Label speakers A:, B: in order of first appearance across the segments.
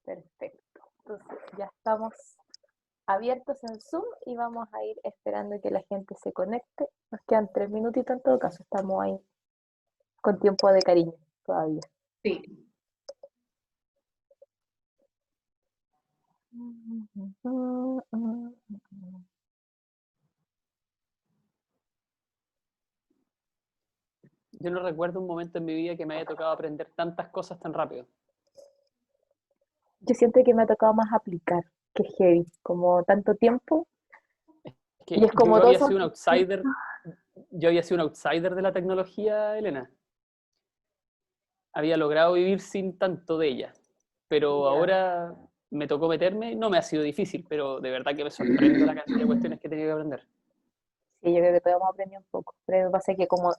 A: Perfecto. Entonces ya estamos abiertos en Zoom y vamos a ir esperando que la gente se conecte. Nos quedan 3 minutitos en todo caso, estamos ahí con tiempo de cariño todavía.
B: Sí.
C: Yo no recuerdo un momento en mi vida que me haya tocado aprender tantas cosas tan rápido.
A: Yo siento que me ha tocado más aplicar que heavy, como tanto tiempo.
C: Que
A: Y es como
C: yo
A: todo
C: había
A: eso.
C: sido un outsider, yo había sido un outsider de la tecnología, Elena. Había logrado vivir sin tanto de ella, pero
A: Ya.
C: ahora me tocó meterme, no me ha sido difícil, pero de verdad que me sorprendo la cantidad de cuestiones que he tenido que aprender.
A: Sí, yo creo que todos hemos aprendido un poco. Pero me pasa que como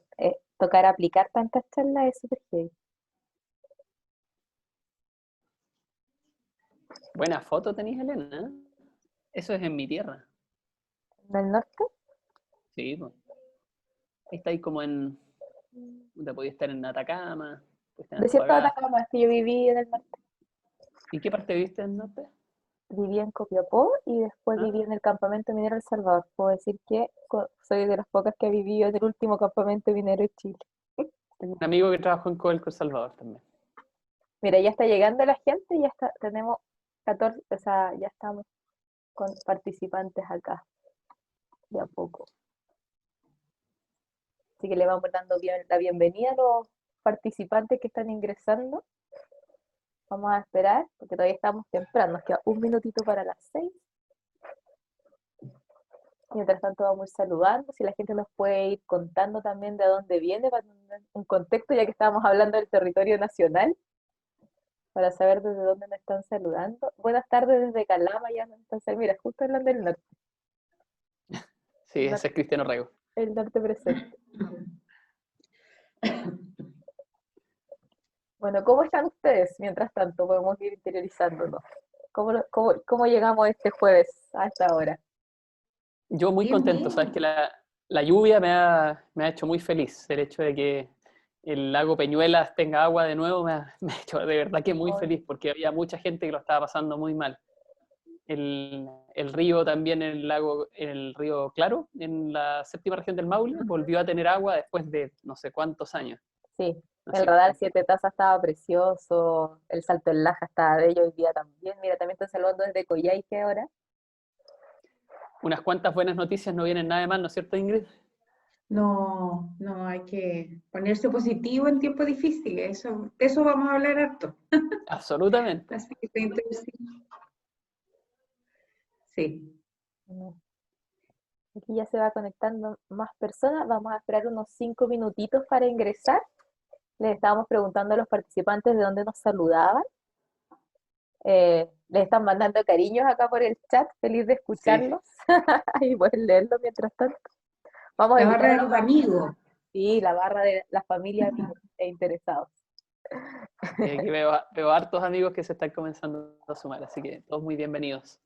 A: tocar aplicar tantas charlas es súper heavy.
C: Buena foto tenéis, Elena. Eso es en mi tierra.
A: ¿En el norte?
C: Sí, pues. Ahí está ahí como en... Te podía estar en Atacama, puedes estar en
A: Desierto de
C: Antofagasta.
A: Atacama, es que yo viví en el norte.
C: ¿Y qué parte viviste en el norte?
A: Viví en Copiapó y después
C: ¿Ah?
A: viví en el campamento minero El Salvador. Puedo decir que soy de las pocas que he vivido en el último campamento minero de Chile.
C: Tengo un amigo que trabajó en Codelco El Salvador también.
A: Mira, ya está llegando la gente, ya está, tenemos 14, o sea, ya estamos con participantes acá, de a poco. Así que le vamos dando la bienvenida a los participantes que están ingresando. Vamos a esperar, porque todavía estamos temprano, nos queda un minutito para las 6. Mientras tanto vamos a ir saludando, si la gente nos puede ir contando también de dónde viene, para tener un contexto, ya que estábamos hablando del territorio nacional, para saber desde dónde nos están saludando. Buenas tardes desde Calama, ya nos están saludando. Mira, justo hablando del norte.
C: Sí, ese es Cristiano Rego.
A: El norte presente. Bueno, ¿cómo están ustedes? Mientras tanto, podemos ir interiorizándonos. ¿Cómo llegamos este jueves a esta hora?
C: Yo muy
B: Bien,
C: contento, sabes que la lluvia me ha hecho muy feliz. El hecho de que el lago Peñuelas tenga agua de nuevo me ha hecho de verdad que muy
A: Hoy,
C: feliz, porque había mucha gente que lo estaba pasando muy mal. El río también, el río Claro, en la séptima región del Maule, volvió a tener agua después de no sé cuántos años.
A: sí, el
C: Así
A: radar
C: que
A: 7 Tazas estaba precioso, el Salto en Laja estaba bello hoy día también. Mira, también estoy saludando desde Coyhaique ahora.
C: unas cuantas buenas noticias no vienen nada de mal, ¿no es cierto, Ingrid?
B: no, no, hay que ponerse positivo en tiempos difíciles, de eso vamos a hablar harto.
C: Absolutamente.
B: Así que entonces, sí.
A: No, aquí ya se va conectando más personas. Vamos a esperar unos 5 minutitos para ingresar. Les estábamos preguntando a los participantes de dónde nos saludaban. Les están mandando cariños acá por el chat. Feliz de
C: Sí.
A: escucharlos y pueden leerlo mientras tanto. Vamos a
B: La
A: invitar
B: barra
A: a
B: de
A: los
B: los amigos.
A: sí, la barra de la familia, amigos e interesados.
C: Y aquí veo hartos amigos que se están comenzando a sumar, así que todos muy bienvenidos.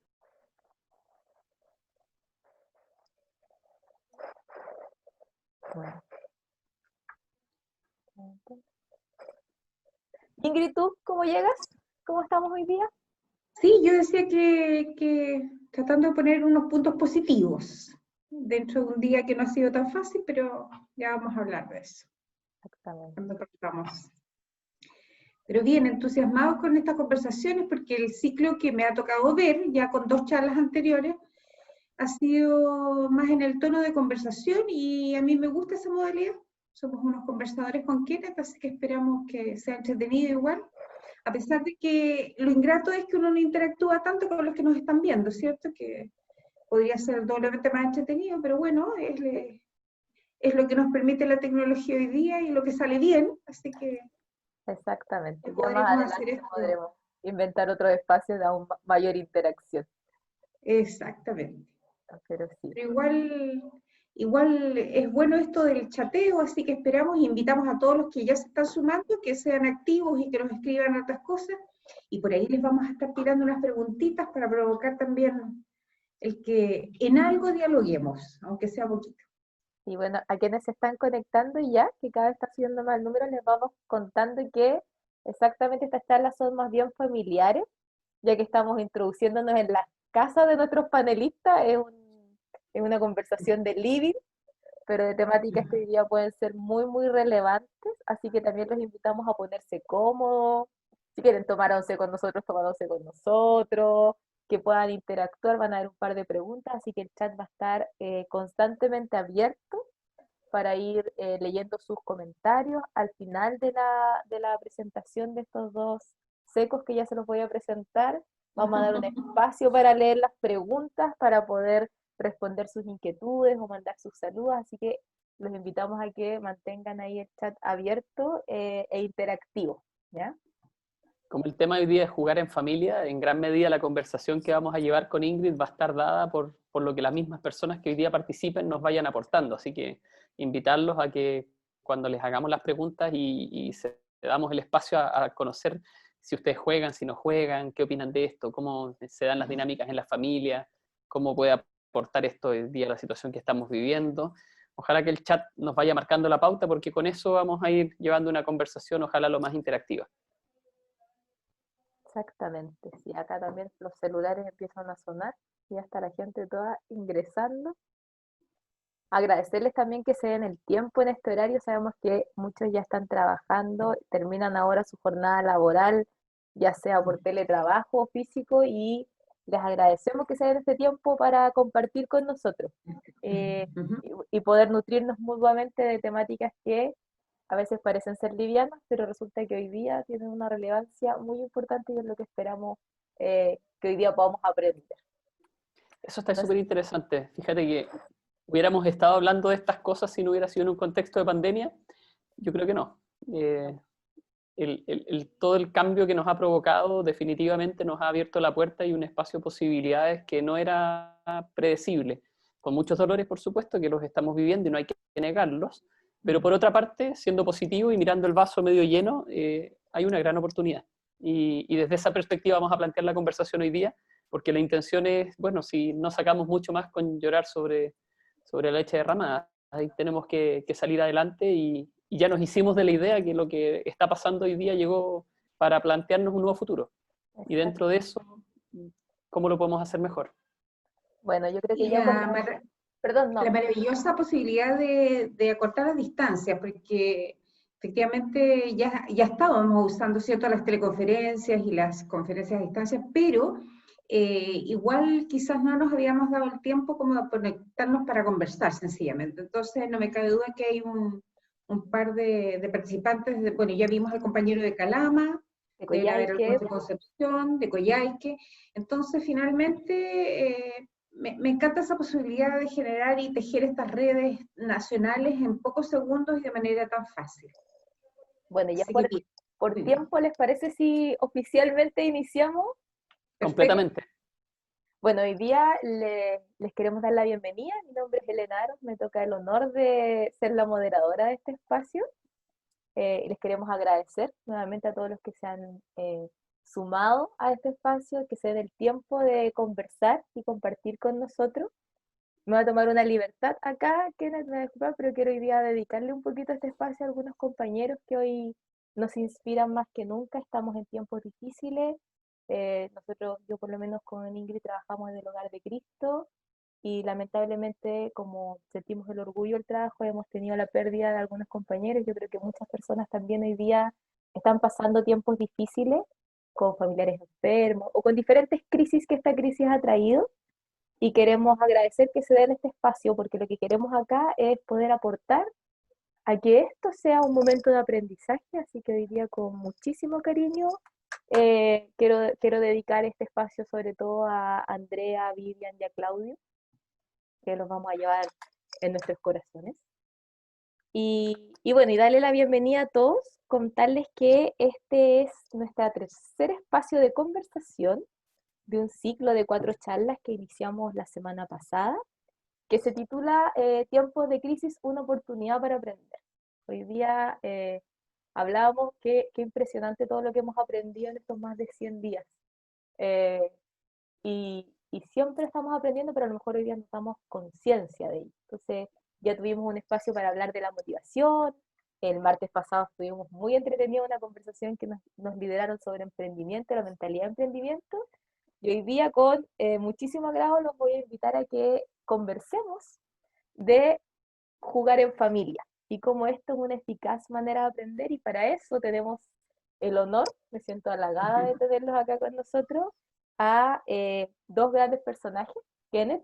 A: Bueno. Ingrid, ¿tú cómo llegas? ¿Cómo estamos hoy día?
B: Sí, yo decía que tratando de poner unos puntos positivos dentro de un día que no ha sido tan fácil, pero ya vamos a hablar de eso
A: Exactamente.
B: cuando partamos. Pero bien, entusiasmados con estas conversaciones porque el ciclo que me ha tocado ver, ya con 2 charlas anteriores, ha sido más en el tono de conversación y a mí me gusta esa modalidad. Somos unos conversadores con Kenneth, así que esperamos que sea entretenido igual. A pesar de que lo ingrato es que uno no interactúa tanto con los que nos están viendo, ¿cierto? Que podría ser doblemente más entretenido, pero bueno, es lo que nos permite la tecnología hoy día y lo que sale bien, así que
A: Exactamente. Ya más
B: podremos hacer
A: adelante
B: esto.
A: podremos inventar otro espacio de aún mayor interacción.
B: Exactamente.
A: Pero sí,
B: Pero igual es bueno esto del chateo, así que esperamos e invitamos a todos los que ya se están sumando, que sean activos y que nos escriban otras cosas. Y por ahí les vamos a estar tirando unas preguntitas para provocar también el que en algo dialoguemos, aunque sea poquito.
A: y bueno, a quienes se están conectando ya, que cada vez está subiendo más el número, les vamos contando que exactamente estas charlas son más bien familiares, ya que estamos introduciéndonos en las casas de nuestros panelistas, es una conversación de living, pero de temáticas que hoy día pueden ser muy, muy relevantes, así que también los invitamos a ponerse cómodos, si quieren tomar once con nosotros, tomar once con nosotros, que puedan interactuar, van a haber un par de preguntas, así que el chat va a estar constantemente abierto para ir leyendo sus comentarios. Al final de la presentación de estos dos secos que ya se los voy a presentar, vamos a dar un espacio para leer las preguntas, para poder responder sus inquietudes o mandar sus saludos, así que los invitamos a que mantengan ahí el chat abierto e interactivo, ¿ya?
C: Como el tema de hoy día es jugar en familia, en gran medida la conversación que vamos a llevar con Ingrid va a estar dada por lo que las mismas personas que hoy día participen nos vayan aportando. Así que invitarlos a que cuando les hagamos las preguntas y se damos el espacio a conocer si ustedes juegan, si no juegan, qué opinan de esto, cómo se dan las dinámicas en la familia, cómo puede aportar esto hoy día a la situación que estamos viviendo. Ojalá que el chat nos vaya marcando la pauta, porque con eso vamos a ir llevando una conversación, ojalá lo más interactiva.
A: Exactamente, sí, acá también los celulares empiezan a sonar, y ya está la gente toda ingresando. Agradecerles también que se den el tiempo en este horario, sabemos que muchos ya están trabajando, terminan ahora su jornada laboral, ya sea por teletrabajo o físico, y les agradecemos que se den este tiempo para compartir con nosotros y poder nutrirnos mutuamente de temáticas que a veces parecen ser livianas, pero resulta que hoy día tienen una relevancia muy importante y es lo que esperamos que hoy día podamos aprender.
C: Eso está
A: No
C: súper interesante. Fíjate que hubiéramos estado hablando de estas cosas si no hubiera sido en un contexto de pandemia. Yo creo que no. Todo el cambio que nos ha provocado definitivamente nos ha abierto la puerta y un espacio de posibilidades que no era predecible. Con muchos dolores, por supuesto, que los estamos viviendo y no hay que negarlos. Pero por otra parte, siendo positivo y mirando el vaso medio lleno, hay una gran oportunidad. Y desde esa perspectiva vamos a plantear la conversación hoy día, porque la intención es, bueno, si no sacamos mucho más con llorar sobre la leche derramada, ahí tenemos que salir adelante y ya nos hicimos de la idea que lo que está pasando hoy día llegó para plantearnos un nuevo futuro. Y dentro de eso, ¿cómo lo podemos hacer mejor?
A: Bueno, yo creo que
B: Y
A: ya con... Perdón,
B: la
A: no.
B: maravillosa posibilidad de acortar las distancias, porque efectivamente ya estábamos usando, ¿cierto?, las teleconferencias y las conferencias a distancia, pero igual quizás no nos habíamos dado el tiempo como de conectarnos para conversar sencillamente. Entonces no me cabe duda que hay un par de participantes, bueno, ya vimos al compañero de Calama,
A: De
B: deben haber
A: Coyhaique,
B: algunos de Concepción, de Coyhaique, entonces finalmente me encanta esa posibilidad de generar y tejer estas redes nacionales en pocos segundos y de manera tan fácil.
A: bueno, ya
B: Así que bien,
A: por
B: muy bien.
A: tiempo, ¿les parece si oficialmente iniciamos?
B: Perfecto.
C: Completamente.
A: Bueno, hoy día les queremos dar la bienvenida. Mi nombre es Elena Aros, me toca el honor de ser la moderadora de este espacio. Y les queremos agradecer nuevamente a todos los que se han sumado a este espacio, que se den el tiempo de conversar y compartir con nosotros. Me voy a tomar una libertad acá, Kenneth, me va a disculpar, pero quiero hoy día dedicarle un poquito este espacio a algunos compañeros que hoy nos inspiran más que nunca. Estamos en tiempos difíciles. Nosotros, yo por lo menos con Ingrid, trabajamos en el Hogar de Cristo y lamentablemente, como sentimos el orgullo del trabajo, hemos tenido la pérdida de algunos compañeros. Yo creo que muchas personas también hoy día están pasando tiempos difíciles con familiares enfermos o con diferentes crisis que esta crisis ha traído, y queremos agradecer que se den este espacio porque lo que queremos acá es poder aportar a que esto sea un momento de aprendizaje, así que hoy día con muchísimo cariño quiero dedicar este espacio sobre todo a Andrea, a Vivian y a Claudio, que los vamos a llevar en nuestros corazones. Y bueno, y darle la bienvenida a todos, contarles que este es nuestro tercer espacio de conversación de un ciclo de 4 charlas que iniciamos la semana pasada, que se titula Tiempos de crisis, una oportunidad para aprender. Hoy día hablábamos que impresionante todo lo que hemos aprendido en estos más de 100 días. Eh, y siempre estamos aprendiendo, pero a lo mejor hoy día no damos conciencia de ello. Entonces ya tuvimos un espacio para hablar de la motivación, El martes pasado estuvimos muy entretenidos en una conversación que nos lideraron sobre emprendimiento, la mentalidad de emprendimiento. Y hoy día con muchísimo agrado los voy a invitar a que conversemos de jugar en familia y cómo esto es una eficaz manera de aprender, y para eso tenemos el honor, me siento halagada de tenerlos acá con nosotros, a dos grandes personajes: Kenneth,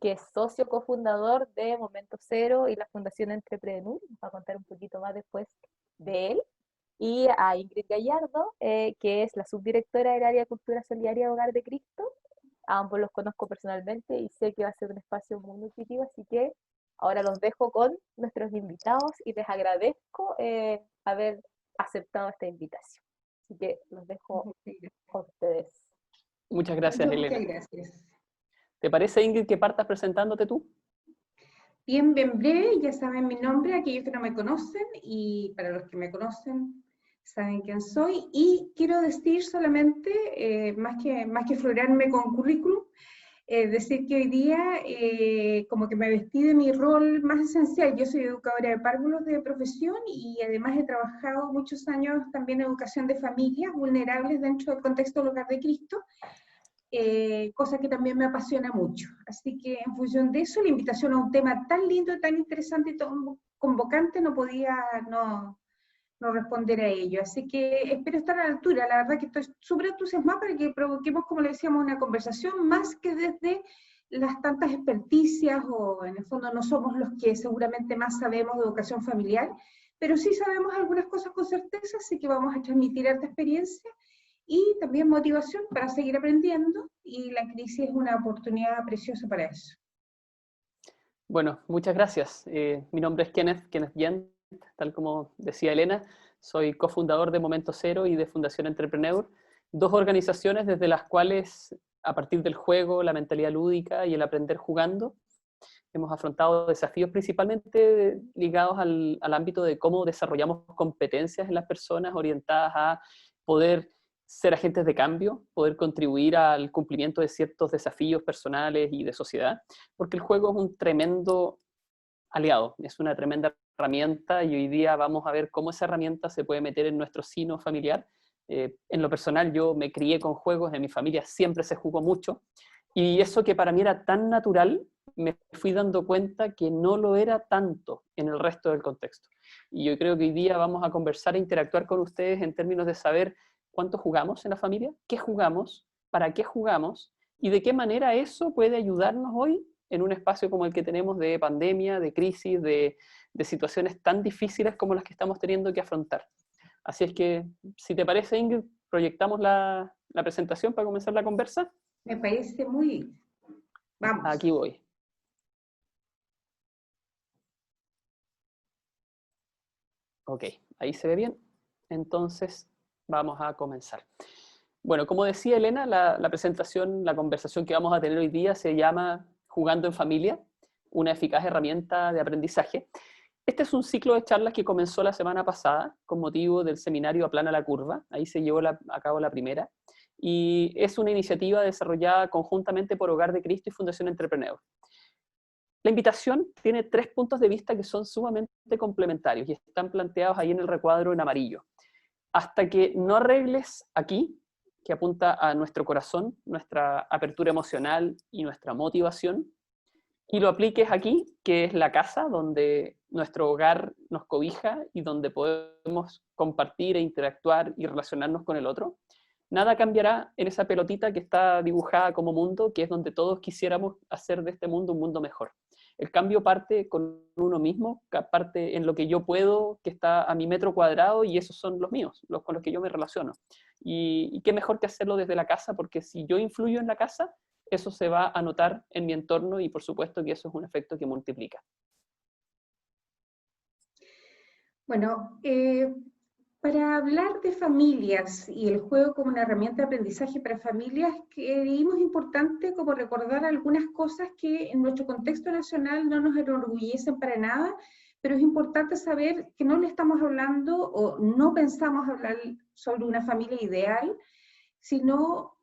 A: que es socio cofundador de Momento Cero y la Fundación Entrepreneur, nos va a contar un poquito más después de él, y a Ingrid Gallardo, que es la subdirectora del área de Cultura Solidaria de Hogar de Cristo. A ambos los conozco personalmente y sé que va a ser un espacio muy nutritivo, así que ahora los dejo con nuestros invitados y les agradezco haber aceptado esta invitación. Así que los dejo a ustedes.
C: Muchas gracias,
B: Muchas
C: Elena.
B: gracias.
C: ¿Te parece, Ingrid, que partas presentándote tú?
B: Bien, bien breve, ya saben mi nombre, aquellos que no me conocen, y para los que me conocen saben quién soy. Y quiero decir solamente, más que florarme con currículum, decir que hoy día como que me vestí de mi rol más esencial. Yo soy educadora de párvulos de profesión y además he trabajado muchos años también en educación de familias vulnerables dentro del contexto del Hogar de Cristo, cosa que también me apasiona mucho. Así que en función de eso, la invitación a un tema tan lindo, tan interesante y tan convocante, no podía no responder a ello. Así que espero estar a la altura. La verdad que estoy súper entusiasmada para que provoquemos, como le decíamos, una conversación más que desde las tantas experticias, o en el fondo no somos los que seguramente más sabemos de educación familiar, pero sí sabemos algunas cosas con certeza, así que vamos a transmitir esta experiencia y también motivación para seguir aprendiendo, y la crisis es una oportunidad preciosa para eso.
C: Bueno, muchas gracias. Mi nombre es Kenneth Yen, tal como decía Elena. Soy cofundador de Momento Cero y de Fundación Entrepreneur, dos organizaciones desde las cuales, a partir del juego, la mentalidad lúdica y el aprender jugando, hemos afrontado desafíos principalmente ligados al ámbito de cómo desarrollamos competencias en las personas orientadas a poder ser agentes de cambio, poder contribuir al cumplimiento de ciertos desafíos personales y de sociedad, porque el juego es un tremendo aliado, es una tremenda herramienta, y hoy día vamos a ver cómo esa herramienta se puede meter en nuestro seno familiar. En lo personal, yo me crié con juegos, en mi familia siempre se jugó mucho, y eso que para mí era tan natural, me fui dando cuenta que no lo era tanto en el resto del contexto. Y yo creo que hoy día vamos a conversar e interactuar con ustedes en términos de saber cuánto jugamos en la familia, qué jugamos, para qué jugamos, y de qué manera eso puede ayudarnos hoy en un espacio como el que tenemos de pandemia, de crisis, de situaciones tan difíciles como las que estamos teniendo que afrontar. Así es que, si te parece, Ingrid, proyectamos la presentación para comenzar la conversa.
B: Me parece muy bien. Vamos.
C: Aquí voy. Ok, ahí se ve bien. Entonces, vamos a comenzar. Bueno, como decía Elena, la presentación, la conversación que vamos a tener hoy día se llama Jugando en Familia, una eficaz herramienta de aprendizaje. Este es un ciclo de charlas que comenzó la semana pasada con motivo del seminario Aplana la Curva. Ahí se llevó a cabo la primera. Y es una iniciativa desarrollada conjuntamente por Hogar de Cristo y Fundación Entrepreneur. La invitación tiene 3 puntos de vista que son sumamente complementarios y están planteados ahí en el recuadro en amarillo. Hasta que no arregles aquí, que apunta a nuestro corazón, nuestra apertura emocional y nuestra motivación, y lo apliques aquí, que es la casa donde nuestro hogar nos cobija y donde podemos compartir e interactuar y relacionarnos con el otro, nada cambiará en esa pelotita que está dibujada como mundo, que es donde todos quisiéramos hacer de este mundo un mundo mejor. El cambio parte con uno mismo, parte en lo que yo puedo, que está a mi metro cuadrado, y esos son los míos, los con los que yo me relaciono. Y qué mejor que hacerlo desde la casa, porque si yo influyo en la casa, eso se va a notar en mi entorno, y por supuesto que eso es un efecto que multiplica.
B: Bueno, para hablar de familias y el juego como una herramienta de aprendizaje para familias, creímos importante como recordar algunas cosas que en nuestro contexto nacional no nos enorgullecen para nada, pero es importante saber que no le estamos hablando o no pensamos hablar sobre una familia ideal, sino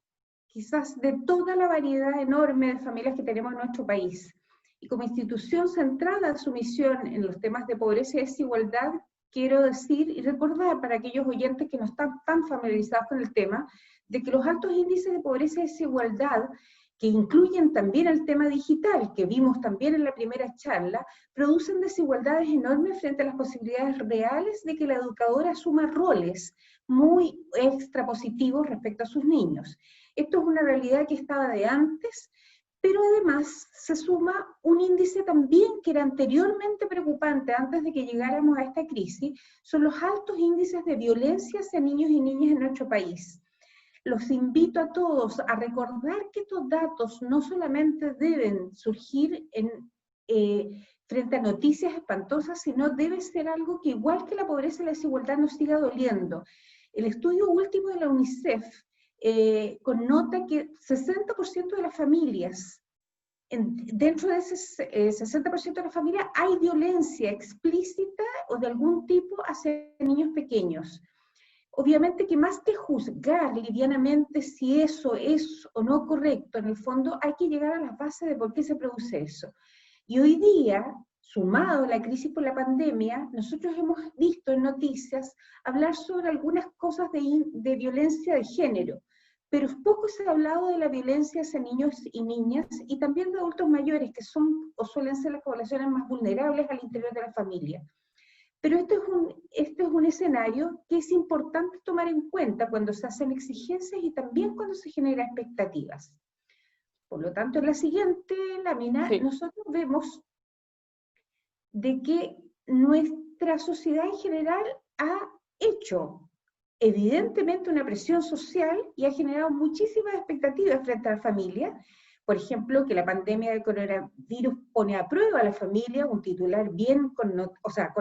B: quizás de toda la variedad enorme de familias que tenemos en nuestro país. Y como institución centrada en su misión en los temas de pobreza y desigualdad, quiero decir y recordar para aquellos oyentes que no están tan familiarizados con el tema, de que los altos índices de pobreza y desigualdad, que incluyen también el tema digital, que vimos también en la primera charla, producen desigualdades enormes frente a las posibilidades reales de que la educadora asuma roles muy extrapositivos respecto a sus niños. Esto es una realidad que estaba de antes, pero además se suma un índice también que era anteriormente preocupante antes de que llegáramos a esta crisis, son los altos índices de violencia hacia niños y niñas en nuestro país. Los invito a todos a recordar que estos datos no solamente deben surgir frente a noticias espantosas, sino debe ser algo que igual que la pobreza y la desigualdad nos siga doliendo. El estudio último de la UNICEF connota que 60% de las familias, dentro de ese 60% de las familias hay violencia explícita o de algún tipo hacia niños pequeños. Obviamente que más que juzgar livianamente si eso es o no correcto, en el fondo hay que llegar a las bases de por qué se produce eso. Y hoy día, sumado a la crisis por la pandemia, nosotros hemos visto en noticias hablar sobre algunas cosas de violencia de género, pero poco se ha hablado de la violencia hacia niños y niñas y también de adultos mayores, que son o suelen ser las poblaciones más vulnerables al interior de la familia. Pero este es un escenario que es importante tomar en cuenta cuando se hacen exigencias y también cuando se generan expectativas. Por lo tanto, en la siguiente lámina, sí, nosotros vemos de que nuestra sociedad en general ha hecho evidentemente una presión social y ha generado muchísimas expectativas frente a la familia. Por ejemplo, que la pandemia del coronavirus pone a prueba a la familia, un titular bien con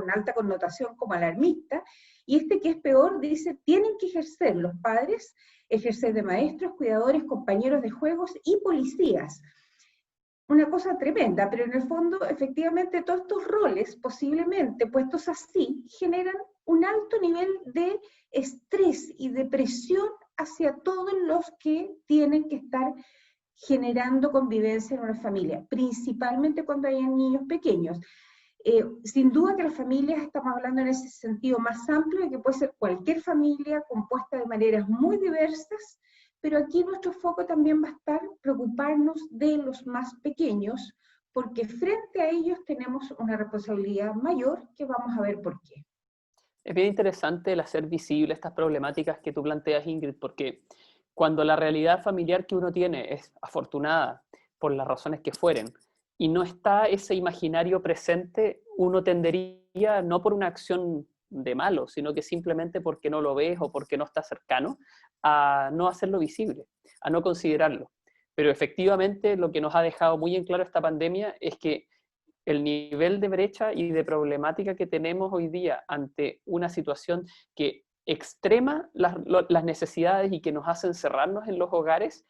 B: alta connotación como alarmista, y este que es peor dice, tienen que ejercer los padres, ejercer de maestros, cuidadores, compañeros de juegos y policías. Una cosa tremenda, pero en el fondo, efectivamente, todos estos roles, posiblemente puestos así, generan un alto nivel de estrés y de presión hacia todos los que tienen que estar generando convivencia en una familia, principalmente cuando hay niños pequeños. Sin duda que las familias, estamos hablando en ese sentido más amplio, de que puede ser cualquier familia compuesta de maneras muy diversas, pero aquí nuestro foco también va a estar preocuparnos de los más pequeños, porque frente a ellos tenemos una responsabilidad mayor que vamos a ver por qué.
C: Es bien interesante el hacer visible estas problemáticas que tú planteas, Ingrid, porque cuando la realidad familiar que uno tiene es afortunada, por las razones que fueren, y no está ese imaginario presente, uno tendería, no por una acción de malo, sino que simplemente porque no lo ves o porque no está cercano, a no hacerlo visible, a no considerarlo. Pero efectivamente lo que nos ha dejado muy en claro esta pandemia es que el nivel de brecha y de problemática que tenemos hoy día ante una situación que extrema las necesidades y que nos hace encerrarnos en los hogares,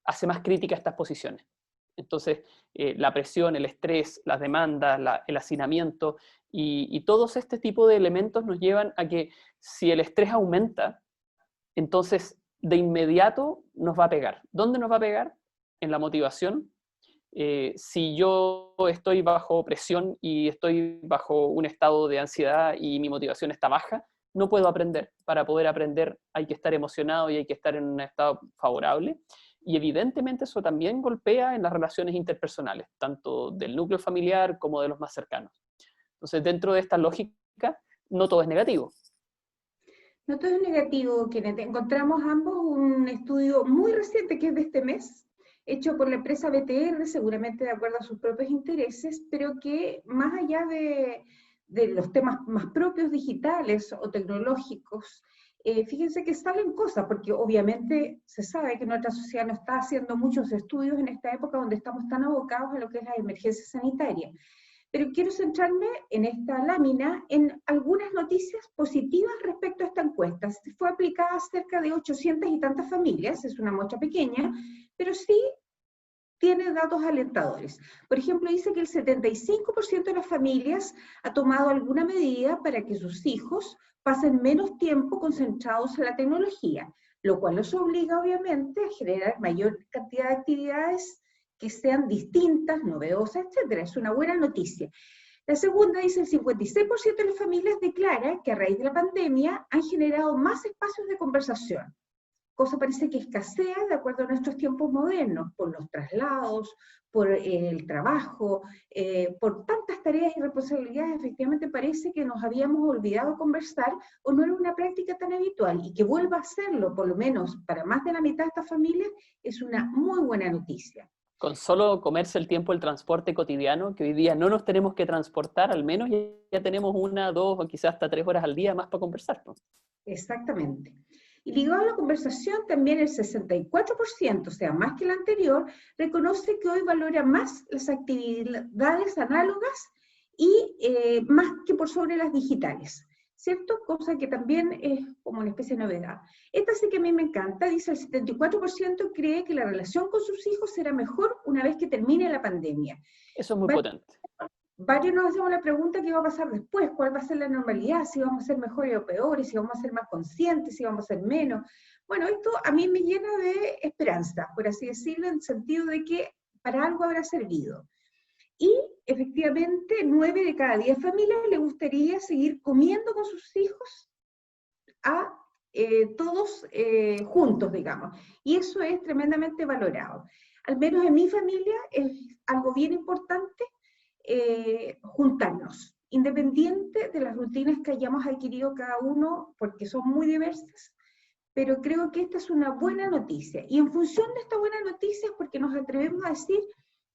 C: hace más crítica estas posiciones. Entonces, la presión, el estrés, las demandas, el hacinamiento y todos este tipo de elementos nos llevan a que si el estrés aumenta, entonces de inmediato nos va a pegar. ¿Dónde nos va a pegar? En la motivación. Si yo estoy bajo presión y estoy bajo un estado de ansiedad y mi motivación está baja, no puedo aprender. Para poder aprender hay que estar emocionado y hay que estar en un estado favorable. Y evidentemente eso también golpea en las relaciones interpersonales, tanto del núcleo familiar como de los más cercanos. Entonces, dentro de esta lógica, no todo es negativo.
B: No todo es negativo, Kenneth. Encontramos ambos un estudio muy reciente que es de este mes, hecho por la empresa BTR, seguramente de acuerdo a sus propios intereses, pero que más allá de los temas más propios digitales o tecnológicos, fíjense que salen cosas, porque obviamente se sabe que nuestra sociedad no está haciendo muchos estudios en esta época donde estamos tan abocados a lo que es la emergencia sanitaria. Pero quiero centrarme en esta lámina en algunas noticias positivas respecto a esta encuesta. Fue aplicada a cerca de 800 y tantas familias, es una muestra pequeña, pero sí tiene datos alentadores. Por ejemplo, dice que el 75% de las familias ha tomado alguna medida para que sus hijos pasen menos tiempo concentrados en la tecnología, lo cual los obliga obviamente a generar mayor cantidad de actividades que sean distintas, novedosas, etc. Es una buena noticia. La segunda dice el 56% de las familias declara que a raíz de la pandemia han generado más espacios de conversación. Cosa parece que escasea de acuerdo a nuestros tiempos modernos, por los traslados, por el trabajo, por tantas tareas y responsabilidades. Efectivamente parece que nos habíamos olvidado conversar o no era una práctica tan habitual, y que vuelva a hacerlo, por lo menos para más de la mitad de estas familias, es una muy buena noticia.
C: Con solo comerse el tiempo el transporte cotidiano, que hoy día no nos tenemos que transportar, al menos ya tenemos 1, 2 o quizás hasta 3 horas al día más para conversar, ¿no?
B: Exactamente. Y ligado a la conversación, también el 64%, o sea, más que el anterior, reconoce que hoy valora más las actividades análogas y más que por sobre las digitales, ¿cierto? Cosa que también es como una especie de novedad. Esta sí que a mí me encanta, dice el 74% cree que la relación con sus hijos será mejor una vez que termine la pandemia.
C: Eso es muy potente.
B: Varios nos hacemos la pregunta qué va a pasar después, cuál va a ser la normalidad, si vamos a ser mejores o peores, si vamos a ser más conscientes, si vamos a ser menos. Bueno, esto a mí me llena de esperanza, por así decirlo, en el sentido de que para algo habrá servido. Y efectivamente, 9 de cada 10 familias le gustaría seguir comiendo con sus hijos todos juntos, digamos. Y eso es tremendamente valorado. Al menos en mi familia es algo bien importante, juntarnos, independiente de las rutinas que hayamos adquirido cada uno, porque son muy diversas, pero creo que esta es una buena noticia. Y en función de esta buena noticia es porque nos atrevemos a decir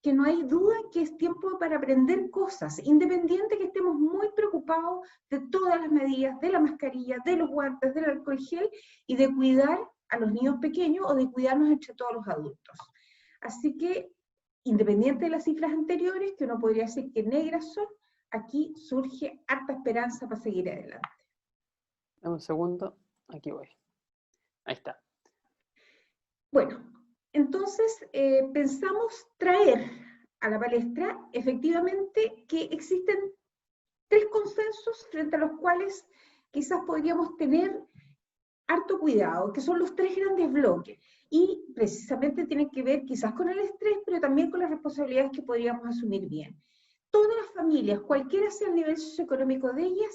B: que no hay duda que es tiempo para aprender cosas, independiente que estemos muy preocupados de todas las medidas, de la mascarilla, de los guantes, del alcohol gel, y de cuidar a los niños pequeños o de cuidarnos entre todos los adultos. Así que, independiente de las cifras anteriores, que uno podría decir que negras son, aquí surge harta esperanza para seguir adelante.
C: Un segundo, aquí voy. Ahí está.
B: Bueno, entonces pensamos traer a la palestra efectivamente que existen 3 consensos frente a los cuales quizás podríamos tener harto cuidado, que son los 3 grandes bloques. Y precisamente tienen que ver quizás con el estrés, pero también con las responsabilidades que podríamos asumir bien. Todas las familias, cualquiera sea el nivel socioeconómico de ellas,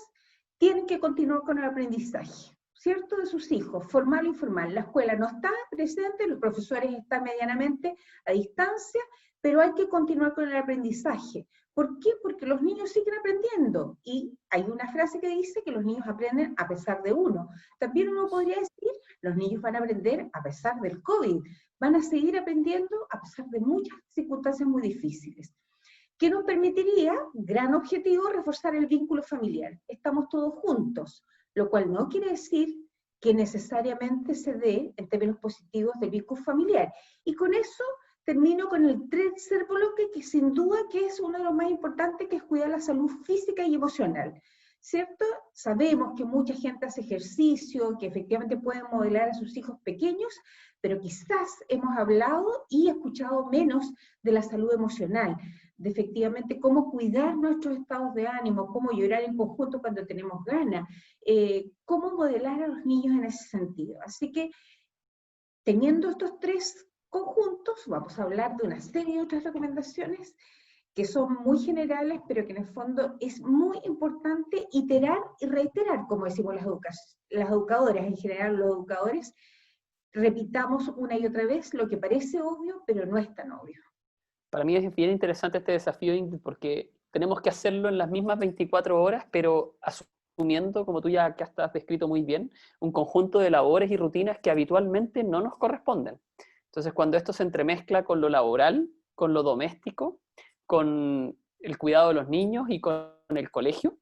B: tienen que continuar con el aprendizaje, ¿cierto? De sus hijos, formal e informal. La escuela no está presente, los profesores están medianamente a distancia, pero hay que continuar con el aprendizaje. ¿Por qué? Porque los niños siguen aprendiendo, y hay una frase que dice que los niños aprenden a pesar de uno. También uno podría decir, los niños van a aprender a pesar del COVID, van a seguir aprendiendo a pesar de muchas circunstancias muy difíciles. ¿Qué nos permitiría, gran objetivo, reforzar el vínculo familiar? Estamos todos juntos, lo cual no quiere decir que necesariamente se dé en términos positivos del vínculo familiar. Y con eso termino con el tercer bloque, que sin duda que es uno de los más importantes, que es cuidar la salud física y emocional, ¿cierto? Sabemos que mucha gente hace ejercicio, que efectivamente pueden modelar a sus hijos pequeños, pero quizás hemos hablado y escuchado menos de la salud emocional, de efectivamente cómo cuidar nuestros estados de ánimo, cómo llorar en conjunto cuando tenemos ganas, cómo modelar a los niños en ese sentido. Así que, teniendo estos 3 conjuntos, vamos a hablar de una serie de otras recomendaciones que son muy generales, pero que en el fondo es muy importante iterar y reiterar, como decimos las educadoras, en general los educadores, repitamos una y otra vez lo que parece obvio, pero no es tan obvio.
C: Para mí es bien interesante este desafío, Ingrid, porque tenemos que hacerlo en las mismas 24 horas, pero asumiendo, como tú ya has descrito muy bien, un conjunto de labores y rutinas que habitualmente no nos corresponden. Entonces, cuando esto se entremezcla con lo laboral, con lo doméstico, con el cuidado de los niños y con el colegio,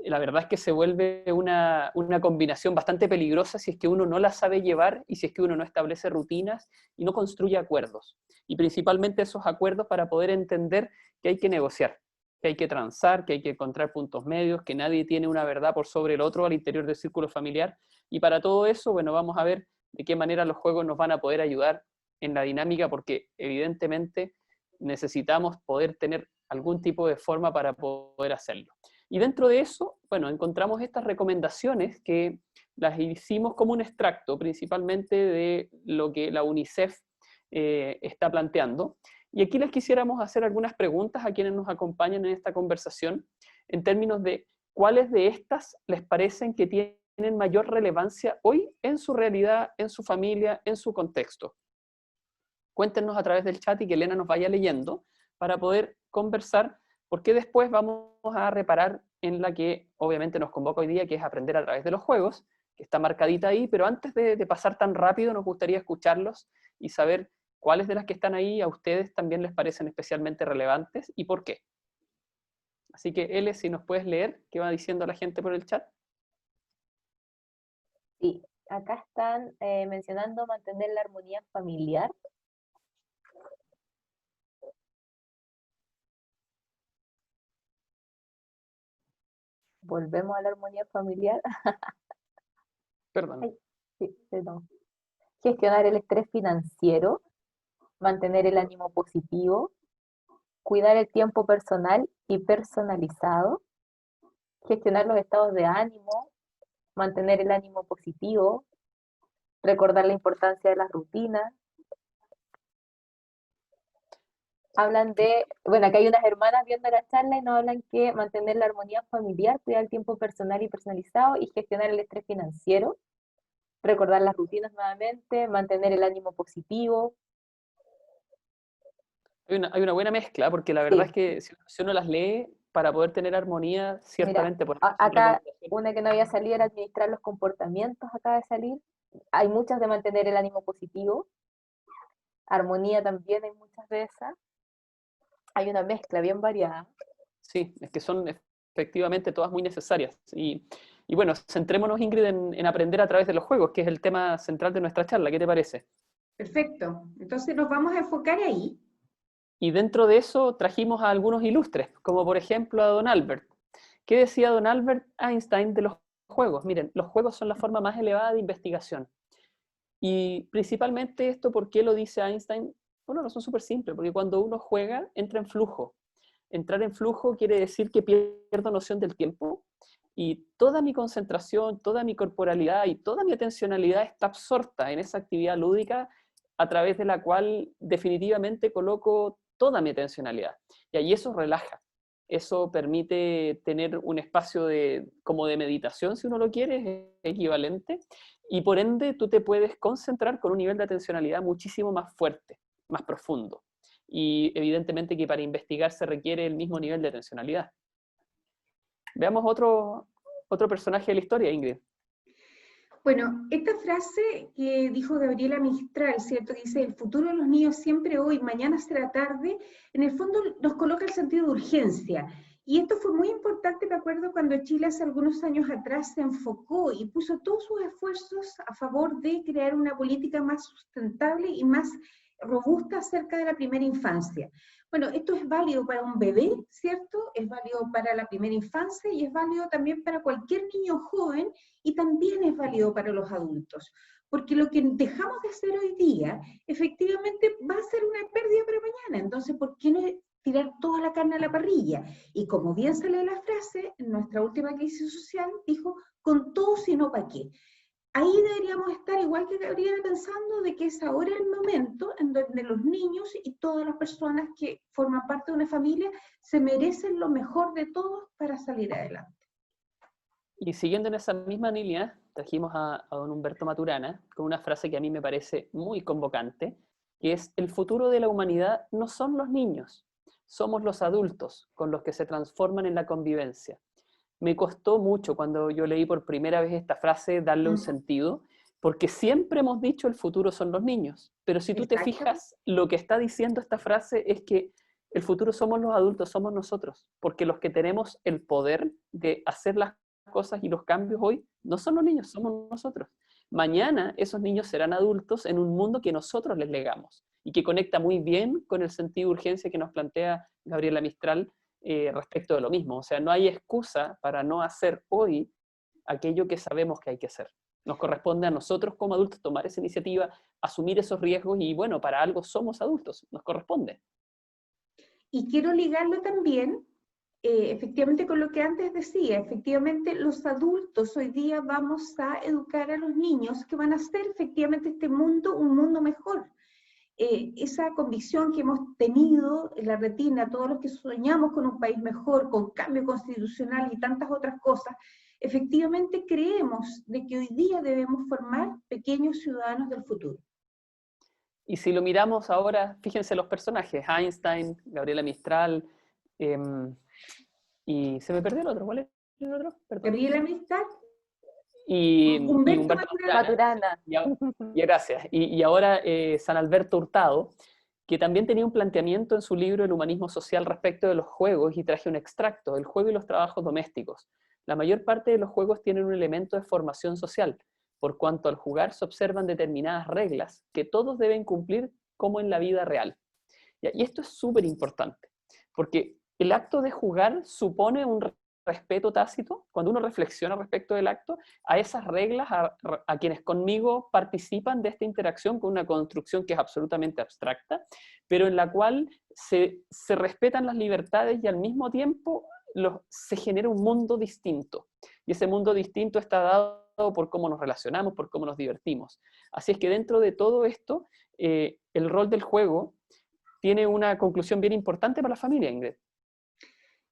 C: la verdad es que se vuelve una combinación bastante peligrosa si es que uno no la sabe llevar y si es que uno no establece rutinas y no construye acuerdos. Y principalmente esos acuerdos para poder entender que hay que negociar, que hay que transar, que hay que encontrar puntos medios, que nadie tiene una verdad por sobre el otro al interior del círculo familiar. Y para todo eso, bueno, vamos a ver de qué manera los juegos nos van a poder ayudar en la dinámica, porque evidentemente necesitamos poder tener algún tipo de forma para poder hacerlo. Y dentro de eso, bueno, encontramos estas recomendaciones que las hicimos como un extracto principalmente de lo que la UNICEF está planteando. Y aquí les quisiéramos hacer algunas preguntas a quienes nos acompañan en esta conversación, en términos de cuáles de estas les parecen que tienen mayor relevancia hoy en su realidad, en su familia, en su contexto. Cuéntenos a través del chat y que Elena nos vaya leyendo para poder conversar, porque después vamos a reparar en la que obviamente nos convoca hoy día, que es aprender a través de los juegos, que está marcadita ahí, pero antes de pasar tan rápido nos gustaría escucharlos y saber cuáles de las que están ahí a ustedes también les parecen especialmente relevantes y por qué. Así que, Ele, si nos puedes leer, ¿qué va diciendo la gente por el chat?
A: Sí, acá están mencionando mantener la armonía familiar. Volvemos a la armonía familiar.
C: Perdón.
A: Ay, sí, perdón. Gestionar el estrés financiero, mantener el ánimo positivo, cuidar el tiempo personal y personalizado, gestionar los estados de ánimo, mantener el ánimo positivo, recordar la importancia de las rutinas. Hablan de, bueno, acá hay unas hermanas viendo la charla y nos hablan que mantener la armonía familiar, cuidar el tiempo personal y personalizado y gestionar el estrés financiero, recordar las rutinas nuevamente, mantener el ánimo positivo.
C: Hay una buena mezcla, porque la verdad
A: Sí,
C: es que si uno las lee, para poder tener armonía,
A: mira,
C: ciertamente, por ejemplo, son
A: acá
C: recomendaciones.
A: una que no había salido era administrar los comportamientos, acaba de salir. Hay muchas de mantener el ánimo positivo, armonía también hay muchas de esas. Hay una mezcla bien variada.
C: Sí, es que son efectivamente todas muy necesarias. Y bueno, centrémonos, Ingrid, en aprender a través de los juegos, que es el tema central de nuestra charla. ¿Qué te parece?
B: Perfecto. Entonces nos vamos a enfocar ahí.
C: Y dentro de eso trajimos a algunos ilustres, como por ejemplo a don Albert. ¿Qué decía don Albert Einstein de los juegos? Miren, los juegos son la forma más elevada de investigación. Y principalmente esto, ¿por qué lo dice Einstein? Por una razón súper simple, porque cuando uno juega, entra en flujo. Entrar en flujo quiere decir que pierdo noción del tiempo y toda mi concentración, toda mi corporalidad y toda mi atencionalidad está absorta en esa actividad lúdica a través de la cual definitivamente coloco toda mi atencionalidad. Y ahí eso relaja. Eso permite tener un espacio como de meditación, si uno lo quiere, es equivalente, y por ende tú te puedes concentrar con un nivel de atencionalidad muchísimo más fuerte, más profundo. Y evidentemente que para investigar se requiere el mismo nivel de atencionalidad. Veamos otro personaje de la historia, Ingrid.
B: Bueno, esta frase que dijo Gabriela Mistral, ¿cierto? Que dice, el futuro de los niños siempre hoy, mañana será tarde, en el fondo nos coloca el sentido de urgencia. Y esto fue muy importante, me acuerdo, cuando Chile hace algunos años atrás se enfocó y puso todos sus esfuerzos a favor de crear una política más sustentable y más robusta acerca de la primera infancia. Bueno, esto es válido para un bebé, ¿cierto? Es válido para la primera infancia y es válido también para cualquier niño joven y también es válido para los adultos. Porque lo que dejamos de hacer hoy día, efectivamente va a ser una pérdida para mañana. Entonces, ¿por qué no tirar toda la carne a la parrilla? Y como bien sale la frase, en nuestra última crisis social, dijo, con todo sino para qué. Ahí deberíamos estar, igual que Gabriela, pensando de que es ahora el momento en donde los niños y todas las personas que forman parte de una familia se merecen lo mejor de todos para salir adelante.
C: Y siguiendo en esa misma línea, trajimos a don Humberto Maturana con una frase que a mí me parece muy convocante, que es: el futuro de la humanidad no son los niños, somos los adultos con los que se transforman en la convivencia. Me costó mucho cuando yo leí por primera vez esta frase darle un sentido, porque siempre hemos dicho el futuro son los niños, pero si tú te fijas, lo que está diciendo esta frase es que el futuro somos los adultos, somos nosotros, porque los que tenemos el poder de hacer las cosas y los cambios hoy no son los niños, somos nosotros. Mañana esos niños serán adultos en un mundo que nosotros les legamos y que conecta muy bien con el sentido de urgencia que nos plantea Gabriela Mistral respecto de lo mismo. O sea, no hay excusa para no hacer hoy aquello que sabemos que hay que hacer. Nos corresponde a nosotros como adultos tomar esa iniciativa, asumir esos riesgos y bueno, para algo somos adultos, nos corresponde.
B: Y quiero ligarlo también, efectivamente, con lo que antes decía. Efectivamente, los adultos hoy día vamos a educar a los niños que van a hacer efectivamente este mundo un mundo mejor. esa convicción que hemos tenido en la retina, todos los que soñamos con un país mejor, con cambio constitucional y tantas otras cosas, efectivamente creemos de que hoy día debemos formar pequeños ciudadanos del futuro.
C: Y si lo miramos ahora, fíjense los personajes, Einstein, Gabriela Mistral, y se me perdió el otro, ¿cuál es el otro? Perdón.
B: Gabriela Mistral.
C: Y
B: Humberto
C: Humberto
A: Maturana.
C: Gracias. Y ahora San Alberto Hurtado, que también tenía un planteamiento en su libro El humanismo social respecto de los juegos, y traje un extracto, el juego y los trabajos domésticos. La mayor parte de los juegos tienen un elemento de formación social, por cuanto al jugar se observan determinadas reglas que todos deben cumplir como en la vida real. Y esto es súper importante, porque el acto de jugar supone un respeto tácito, cuando uno reflexiona respecto del acto, a esas reglas, a quienes conmigo participan de esta interacción con una construcción que es absolutamente abstracta, pero en la cual se respetan las libertades y al mismo tiempo se genera un mundo distinto. Y ese mundo distinto está dado por cómo nos relacionamos, por cómo nos divertimos. Así es que dentro de todo esto, el rol del juego tiene una conclusión bien importante para la familia, Ingrid.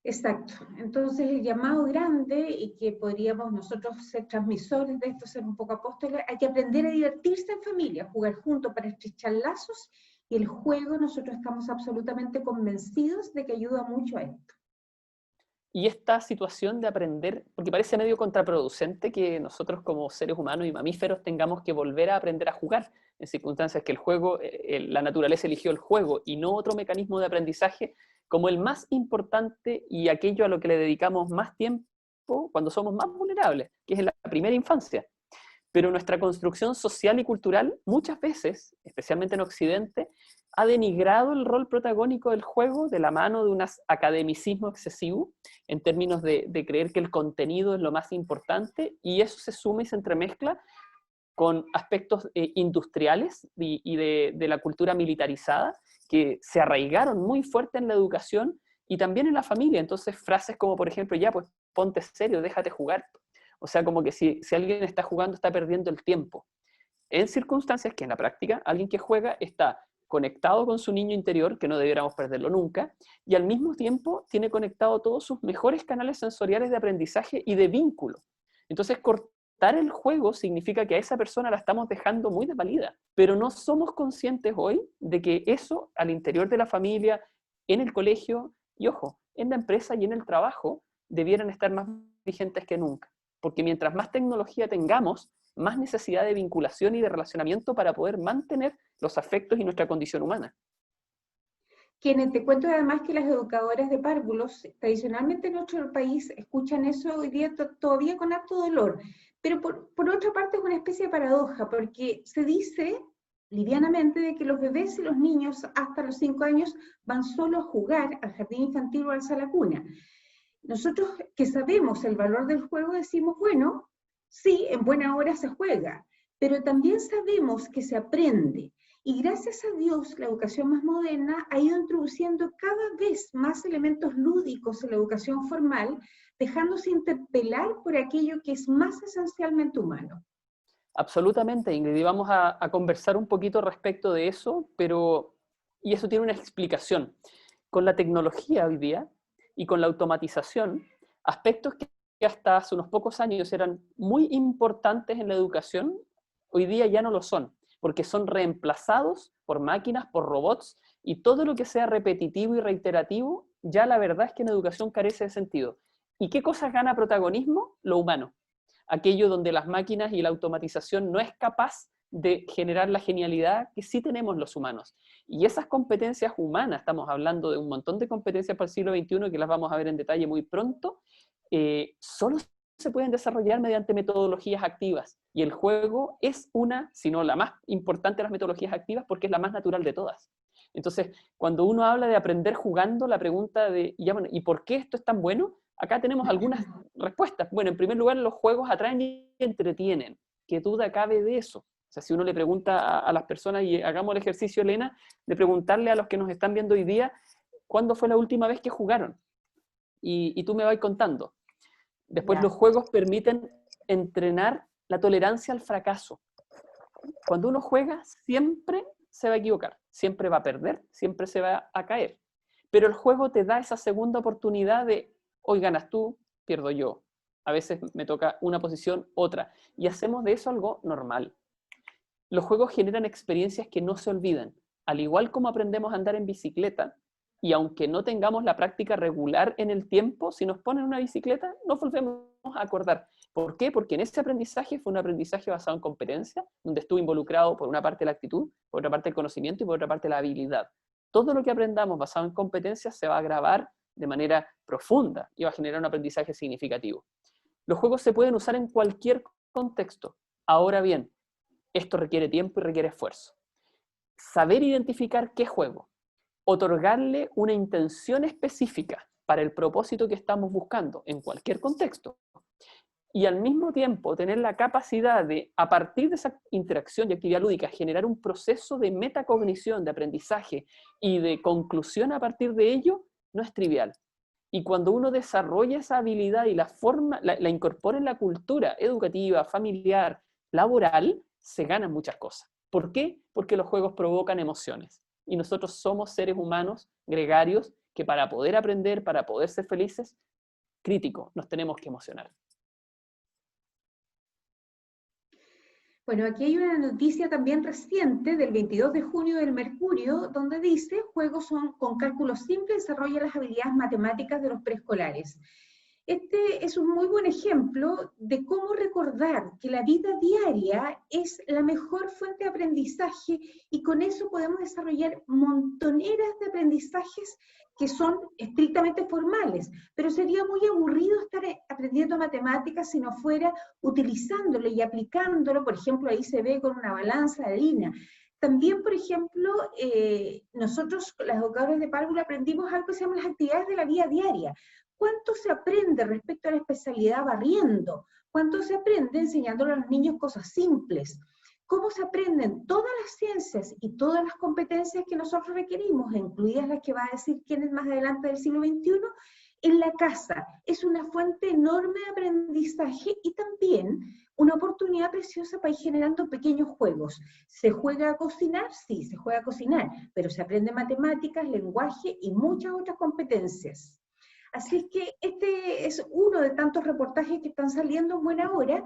B: Exacto. Entonces el llamado grande, y que podríamos nosotros ser transmisores de esto, ser un poco apóstoles, hay que aprender a divertirse en familia, jugar juntos para estrechar lazos, y el juego nosotros estamos absolutamente convencidos de que ayuda mucho a esto.
C: Y esta situación de aprender, porque parece medio contraproducente que nosotros como seres humanos y mamíferos tengamos que volver a aprender a jugar en circunstancias que el juego, la naturaleza eligió el juego y no otro mecanismo de aprendizaje como el más importante y aquello a lo que le dedicamos más tiempo cuando somos más vulnerables, que es en la primera infancia. Pero nuestra construcción social y cultural muchas veces, especialmente en Occidente, ha denigrado el rol protagónico del juego de la mano de un academicismo excesivo, en términos de creer que el contenido es lo más importante, y eso se suma y se entremezcla con aspectos industriales y de la cultura militarizada, que se arraigaron muy fuerte en la educación y también en la familia. Entonces frases como, por ejemplo, ya, pues ponte serio, déjate jugar. O sea, como que si alguien está jugando, está perdiendo el tiempo. En circunstancias que en la práctica, alguien que juega está conectado con su niño interior, que no debiéramos perderlo nunca, y al mismo tiempo tiene conectado todos sus mejores canales sensoriales de aprendizaje y de vínculo. Entonces, cortar el juego significa que a esa persona la estamos dejando muy desvalida, pero no somos conscientes hoy de que eso al interior de la familia, en el colegio y, ojo, en la empresa y en el trabajo, debieran estar más vigentes que nunca. Porque mientras más tecnología tengamos, más necesidad de vinculación y de relacionamiento para poder mantener los afectos y nuestra condición humana.
B: Quienes te cuento además que las educadoras de párvulos, tradicionalmente en nuestro país, escuchan eso hoy día todavía con harto dolor. Pero por otra parte es una especie de paradoja, porque se dice livianamente de que los bebés y los niños hasta los 5 años van solo a jugar al jardín infantil o al sala cuna. Nosotros que sabemos el valor del juego decimos, bueno, sí, en buena hora se juega, pero también sabemos que se aprende. Y gracias a Dios, la educación más moderna ha ido introduciendo cada vez más elementos lúdicos en la educación formal, dejándose interpelar por aquello que es más esencialmente humano.
C: Absolutamente, Ingrid, y vamos a conversar un poquito respecto de eso, y eso tiene una explicación. Con la tecnología hoy día y con la automatización, aspectos que hasta hace unos pocos años eran muy importantes en la educación, hoy día ya no lo son, porque son reemplazados por máquinas, por robots, y todo lo que sea repetitivo y reiterativo, ya la verdad es que en educación carece de sentido. ¿Y qué cosas gana protagonismo? Lo humano. Aquello donde las máquinas y la automatización no es capaz de generar la genialidad que sí tenemos los humanos. Y esas competencias humanas, estamos hablando de un montón de competencias para el siglo XXI que las vamos a ver en detalle muy pronto, solo se pueden desarrollar mediante metodologías activas. Y el juego es una, si no la más importante de las metodologías activas, porque es la más natural de todas. Entonces, cuando uno habla de aprender jugando, la pregunta de, ¿y por qué esto es tan bueno? Acá tenemos algunas respuestas. Bueno, en primer lugar, los juegos atraen y entretienen. ¿Qué duda cabe de eso? O sea, si uno le pregunta a las personas, y hagamos el ejercicio, Elena, de preguntarle a los que nos están viendo hoy día, ¿cuándo fue la última vez que jugaron? Y tú me vas contando. Después,
A: Ya.
C: los juegos permiten entrenar la tolerancia al fracaso. Cuando uno juega, siempre se va a equivocar, siempre va a perder, siempre se va a caer. Pero el juego te da esa segunda oportunidad de, hoy ganas tú, pierdo yo. A veces me toca una posición, otra. Y hacemos de eso algo normal. Los juegos generan experiencias que no se olvidan. Al igual como aprendemos a andar en bicicleta, y aunque no tengamos la práctica regular en el tiempo, si nos ponen una bicicleta, nos volvemos a acordar. ¿Por qué? Porque en ese aprendizaje fue un aprendizaje basado en competencia, donde estuvo involucrado por una parte la actitud, por otra parte el conocimiento y por otra parte la habilidad. Todo lo que aprendamos basado en competencias se va a grabar de manera profunda y va a generar un aprendizaje significativo. Los juegos se pueden usar en cualquier contexto. Ahora bien, esto requiere tiempo y requiere esfuerzo. Saber identificar qué juego, otorgarle una intención específica para el propósito que estamos buscando en cualquier contexto, y al mismo tiempo tener la capacidad de, a partir de esa interacción y actividad lúdica, generar un proceso de metacognición, de aprendizaje y de conclusión a partir de ello, no es trivial. Y cuando uno desarrolla esa habilidad y la incorpora en la cultura educativa, familiar, laboral, se ganan muchas cosas. ¿Por qué? Porque los juegos provocan emociones. Y nosotros somos seres humanos gregarios que para poder aprender, para poder ser felices, críticos, nos tenemos que emocionar.
B: Bueno, aquí hay una noticia también reciente del 22 de junio del Mercurio, donde dice, juegos con cálculos simples desarrollan las habilidades matemáticas de los preescolares. Este es un muy buen ejemplo de cómo recordar que la vida diaria es la mejor fuente de aprendizaje y con eso podemos desarrollar montoneras de aprendizajes que son estrictamente formales, pero sería muy aburrido estar aprendiendo matemáticas si no fuera utilizándolo y aplicándolo. Por ejemplo, ahí se ve con una balanza de harina. También, por ejemplo, nosotros, las educadoras de párvula, aprendimos algo que se llama las actividades de la vida diaria. ¿Cuánto se aprende respecto a la especialidad barriendo? ¿Cuánto se aprende enseñándole a los niños cosas simples? ¿Cómo se aprenden todas las ciencias y todas las competencias que nosotros requerimos, incluidas las que va a decir Kenneth más adelante del siglo XXI, en la casa? Es una fuente enorme de aprendizaje y también una oportunidad preciosa para ir generando pequeños juegos. ¿Se juega a cocinar? Sí, se juega a cocinar, pero se aprende matemáticas, lenguaje y muchas otras competencias. Así es que este es uno de tantos reportajes que están saliendo en buena hora,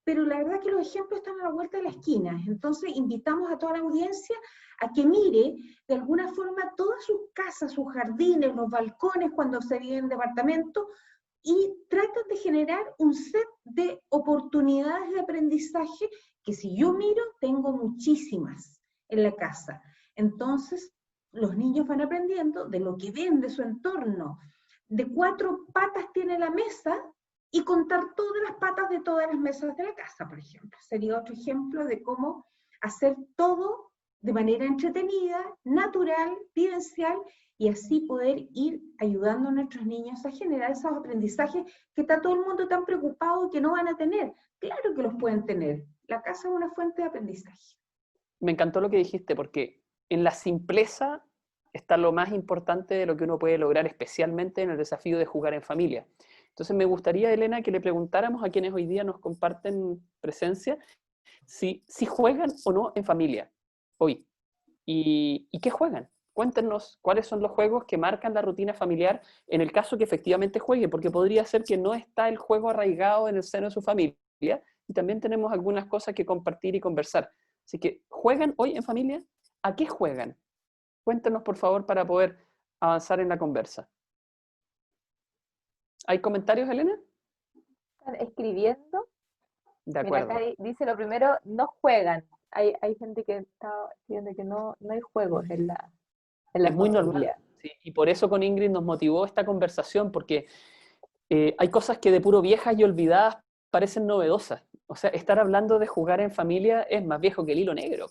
B: pero la verdad que los ejemplos están a la vuelta de la esquina. Entonces invitamos a toda la audiencia a que mire de alguna forma todas sus casas, sus jardines, los balcones cuando se vive en departamento y traten de generar un set de oportunidades de aprendizaje que si yo miro tengo muchísimas en la casa. Entonces los niños van aprendiendo de lo que ven de su entorno. De 4 patas tiene la mesa y contar todas las patas de todas las mesas de la casa, por ejemplo. Sería otro ejemplo de cómo hacer todo de manera entretenida, natural, vivencial, y así poder ir ayudando a nuestros niños a generar esos aprendizajes que está todo el mundo tan preocupado que no van a tener. Claro que los pueden tener. La casa es una fuente de aprendizaje.
C: Me encantó lo que dijiste, porque en la simpleza está lo más importante de lo que uno puede lograr, especialmente en el desafío de jugar en familia. Entonces me gustaría, Elena, que le preguntáramos a quienes hoy día nos comparten presencia si juegan o no en familia hoy. ¿Y qué juegan? Cuéntenos cuáles son los juegos que marcan la rutina familiar en el caso que efectivamente juegue, porque podría ser que no está el juego arraigado en el seno de su familia y también tenemos algunas cosas que compartir y conversar. Así que, ¿juegan hoy en familia? ¿A qué juegan? Cuéntenos, por favor, para poder avanzar en la conversa. ¿Hay comentarios, Elena?
A: Están escribiendo.
C: De
A: Mira,
C: acuerdo.
A: acá dice lo primero, no juegan. Hay gente que está escribiendo que no hay juegos en la
C: Es muy normal.
A: familia.
C: Sí, y por eso con Ingrid nos motivó esta conversación, porque hay cosas que de puro viejas y olvidadas parecen novedosas. O sea, estar hablando de jugar en familia es más viejo que el hilo negro.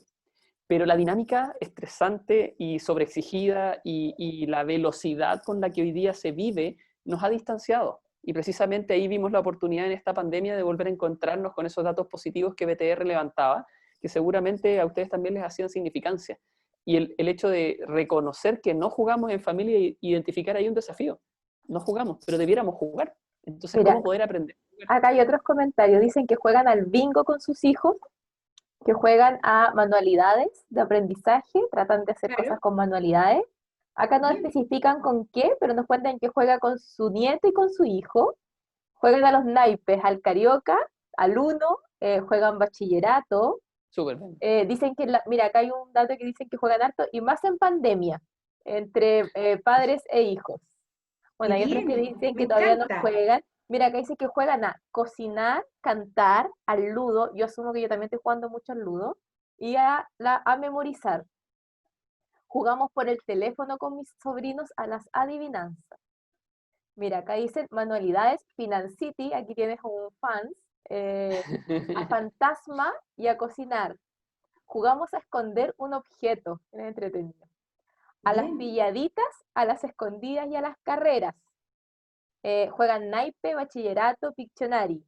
C: Pero la dinámica estresante y sobreexigida y la velocidad con la que hoy día se vive nos ha distanciado. Y precisamente ahí vimos la oportunidad en esta pandemia de volver a encontrarnos con esos datos positivos que BTR levantaba, que seguramente a ustedes también les hacían significancia. Y el hecho de reconocer que no jugamos en familia y identificar ahí un desafío. No jugamos, pero debiéramos jugar. Entonces,
A: Mira,
C: ¿cómo poder aprender?
A: acá hay otros comentarios. Dicen que juegan al bingo con sus hijos. que juegan a manualidades de aprendizaje, tratan de hacer cosas
B: Claro,
A: con manualidades. Acá no
B: bien,
A: especifican con qué, pero nos cuentan que juega con su nieto y con su hijo. Juegan a los naipes, al carioca, al uno, juegan bachillerato.
C: Súper bien.
A: Dicen que, mira, acá hay un dato que dicen que juegan harto y más en pandemia, entre padres e hijos.
B: qué
A: Bueno, hay otros que
B: bien,
A: dicen
B: me
A: que todavía no
B: encanta.
A: juegan. Mira, acá dice que juegan a cocinar, cantar, al ludo. Yo asumo que yo también estoy jugando mucho al ludo. Y a memorizar. Jugamos por el teléfono con mis sobrinos a las adivinanzas. Mira, acá dicen manualidades, Financity, aquí tienes un fans, a fantasma y a cocinar. Jugamos a esconder un objeto, es entretenido. A las
B: Bien,
A: pilladitas, a las escondidas y a las carreras. Juegan naipe, bachillerato, Pictionary.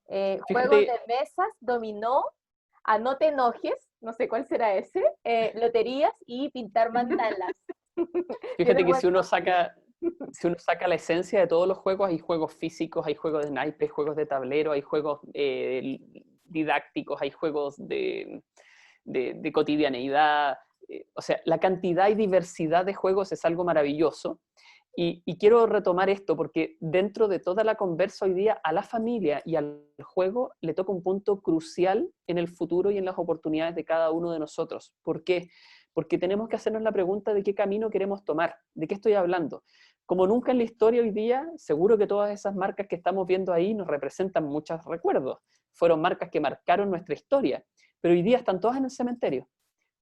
A: Juegos de
C: Fíjate,
A: mesas, dominó, a no te enojes, no sé cuál será ese, loterías y pintar mandalas.
C: fíjate
A: ¿Tienes
C: que
A: buen?
C: si uno saca la esencia de todos los juegos, hay juegos físicos, hay juegos de naipes, juegos de tablero, hay juegos didácticos, hay juegos de cotidianeidad. O sea, la cantidad y diversidad de juegos es algo maravilloso. Y quiero retomar esto porque dentro de toda la conversa hoy día a la familia y al juego le toca un punto crucial en el futuro y en las oportunidades de cada uno de nosotros. ¿Por qué? Porque tenemos que hacernos la pregunta de qué camino queremos tomar, de qué estoy hablando. Como nunca en la historia hoy día, seguro que todas esas marcas que estamos viendo ahí nos representan muchos recuerdos. Fueron marcas que marcaron nuestra historia, pero hoy día están todas en el cementerio.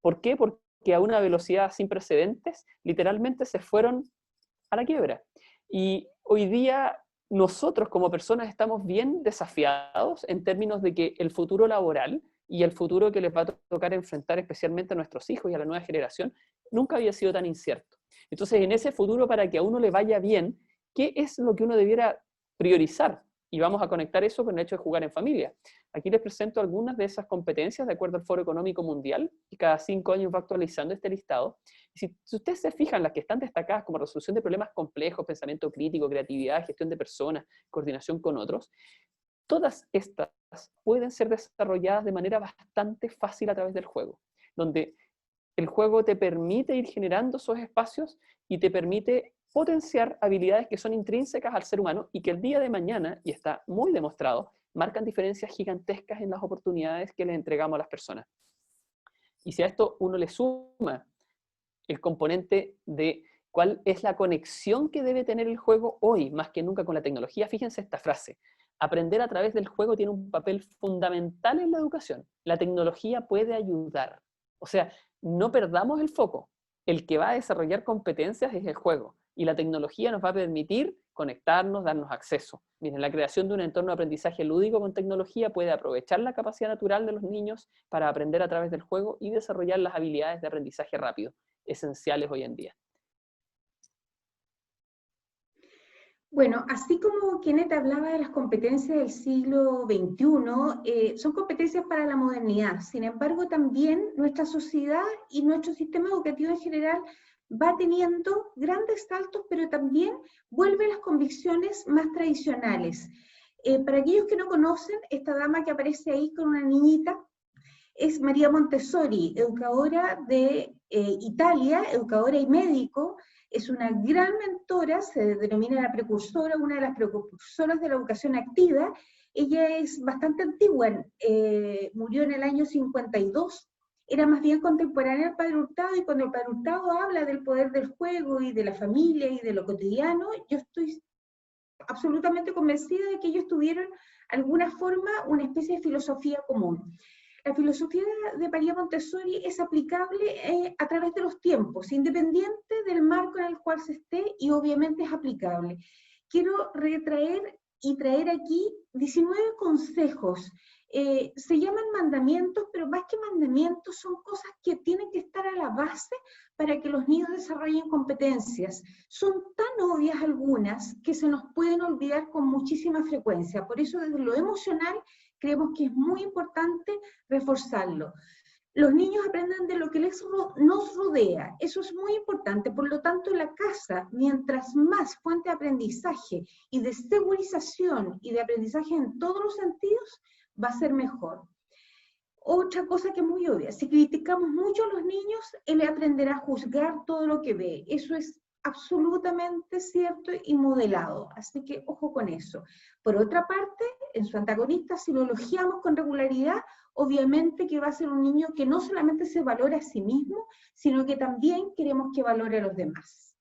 C: ¿Por qué? Porque a una velocidad sin precedentes, literalmente se fueron a la quiebra. Y hoy día nosotros como personas estamos bien desafiados en términos de que el futuro laboral y el futuro que les va a tocar enfrentar especialmente a nuestros hijos y a la nueva generación nunca había sido tan incierto. Entonces, en ese futuro, para que a uno le vaya bien, ¿qué es lo que uno debiera priorizar? Y vamos a conectar eso con el hecho de jugar en familia. Aquí les presento algunas de esas competencias de acuerdo al Foro Económico Mundial, que cada 5 años va actualizando este listado. Si ustedes se fijan, las que están destacadas como resolución de problemas complejos, pensamiento crítico, creatividad, gestión de personas, coordinación con otros, todas estas pueden ser desarrolladas de manera bastante fácil a través del juego, donde el juego te permite ir generando esos espacios y te permite potenciar habilidades que son intrínsecas al ser humano y que el día de mañana, y está muy demostrado, marcan diferencias gigantescas en las oportunidades que les entregamos a las personas. Y si a esto uno le suma el componente de cuál es la conexión que debe tener el juego hoy, más que nunca con la tecnología. Fíjense esta frase: aprender a través del juego tiene un papel fundamental en la educación. La tecnología puede ayudar. O sea, no perdamos el foco. El que va a desarrollar competencias es el juego, y la tecnología nos va a permitir conectarnos, darnos acceso. Miren, la creación de un entorno de aprendizaje lúdico con tecnología puede aprovechar la capacidad natural de los niños para aprender a través del juego y desarrollar las habilidades de aprendizaje rápido, esenciales hoy en día.
B: Bueno, así como Kenneth hablaba de las competencias del siglo XXI, son competencias para la modernidad. Sin embargo, también nuestra sociedad y nuestro sistema educativo en general va teniendo grandes saltos, pero también vuelve a las convicciones más tradicionales. Para aquellos que no conocen, esta dama que aparece ahí con una niñita es María Montessori, educadora de Italia, educadora y médico. Es una gran mentora, se denomina la precursora, una de las precursoras de la educación activa. Ella es bastante antigua, murió en el año 52, era más bien contemporánea al Padre Hurtado, y cuando el Padre Hurtado habla del poder del juego y de la familia y de lo cotidiano, yo estoy absolutamente convencida de que ellos tuvieron alguna forma, una especie de filosofía común. La filosofía de María Montessori es aplicable a través de los tiempos, independiente del marco en el cual se esté, y obviamente es aplicable. Quiero retraer y traer aquí 19 consejos. Se llaman mandamientos, pero más que mandamientos son cosas que tienen que estar a la base para que los niños desarrollen competencias. Son tan obvias algunas que se nos pueden olvidar con muchísima frecuencia. Por eso, desde lo emocional, creemos que es muy importante reforzarlo. Los niños aprenden de lo que nos rodea, eso es muy importante. Por lo tanto, en la casa, mientras más fuente de aprendizaje y de segurización y de aprendizaje en todos los sentidos, va a ser mejor. Otra cosa que es muy obvia, si criticamos mucho a los niños, él aprenderá a juzgar todo lo que ve. Eso es absolutamente cierto y modelado, así que ojo con eso. Por otra parte, en su antagonista, si lo elogiamos con regularidad, obviamente que va a ser un niño que no solamente se valora a sí mismo, sino que también queremos que valore a los demás.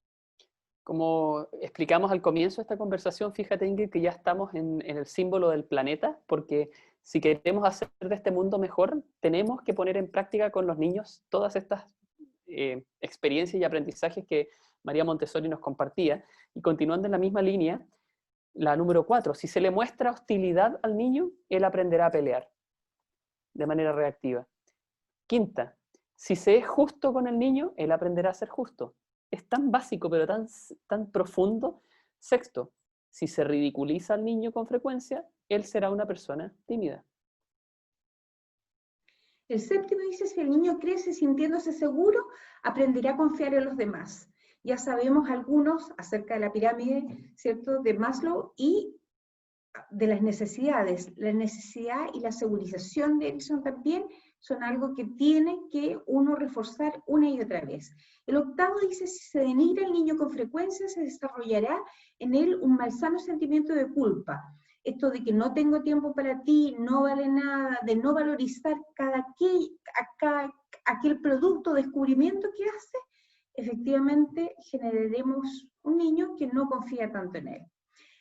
C: Como explicamos al comienzo de esta conversación, fíjate, Ingrid, que ya estamos en el símbolo del planeta, porque si queremos hacer de este mundo mejor, tenemos que poner en práctica con los niños todas estas experiencias y aprendizajes que María Montessori nos compartía. Y continuando en la misma línea, la número 4, si se le muestra hostilidad al niño, él aprenderá a pelear de manera reactiva. Quinta, si se es justo con el niño, él aprenderá a ser justo. Es tan básico, pero tan profundo. Sexto, si se ridiculiza al niño con frecuencia, él será una persona tímida.
B: El séptimo dice, si el niño crece sintiéndose seguro, aprenderá a confiar en los demás. Ya sabemos algunos acerca de la pirámide, ¿cierto?, de Maslow y de las necesidades. La necesidad y la segurización de Erikson también son algo que tiene que uno reforzar una y otra vez. El octavo dice, si se denigra al niño con frecuencia, se desarrollará en él un malsano sentimiento de culpa. Esto de que no tengo tiempo para ti, no vale nada, de no valorizar aquel producto, descubrimiento que hace, efectivamente generaremos un niño que no confía tanto en él.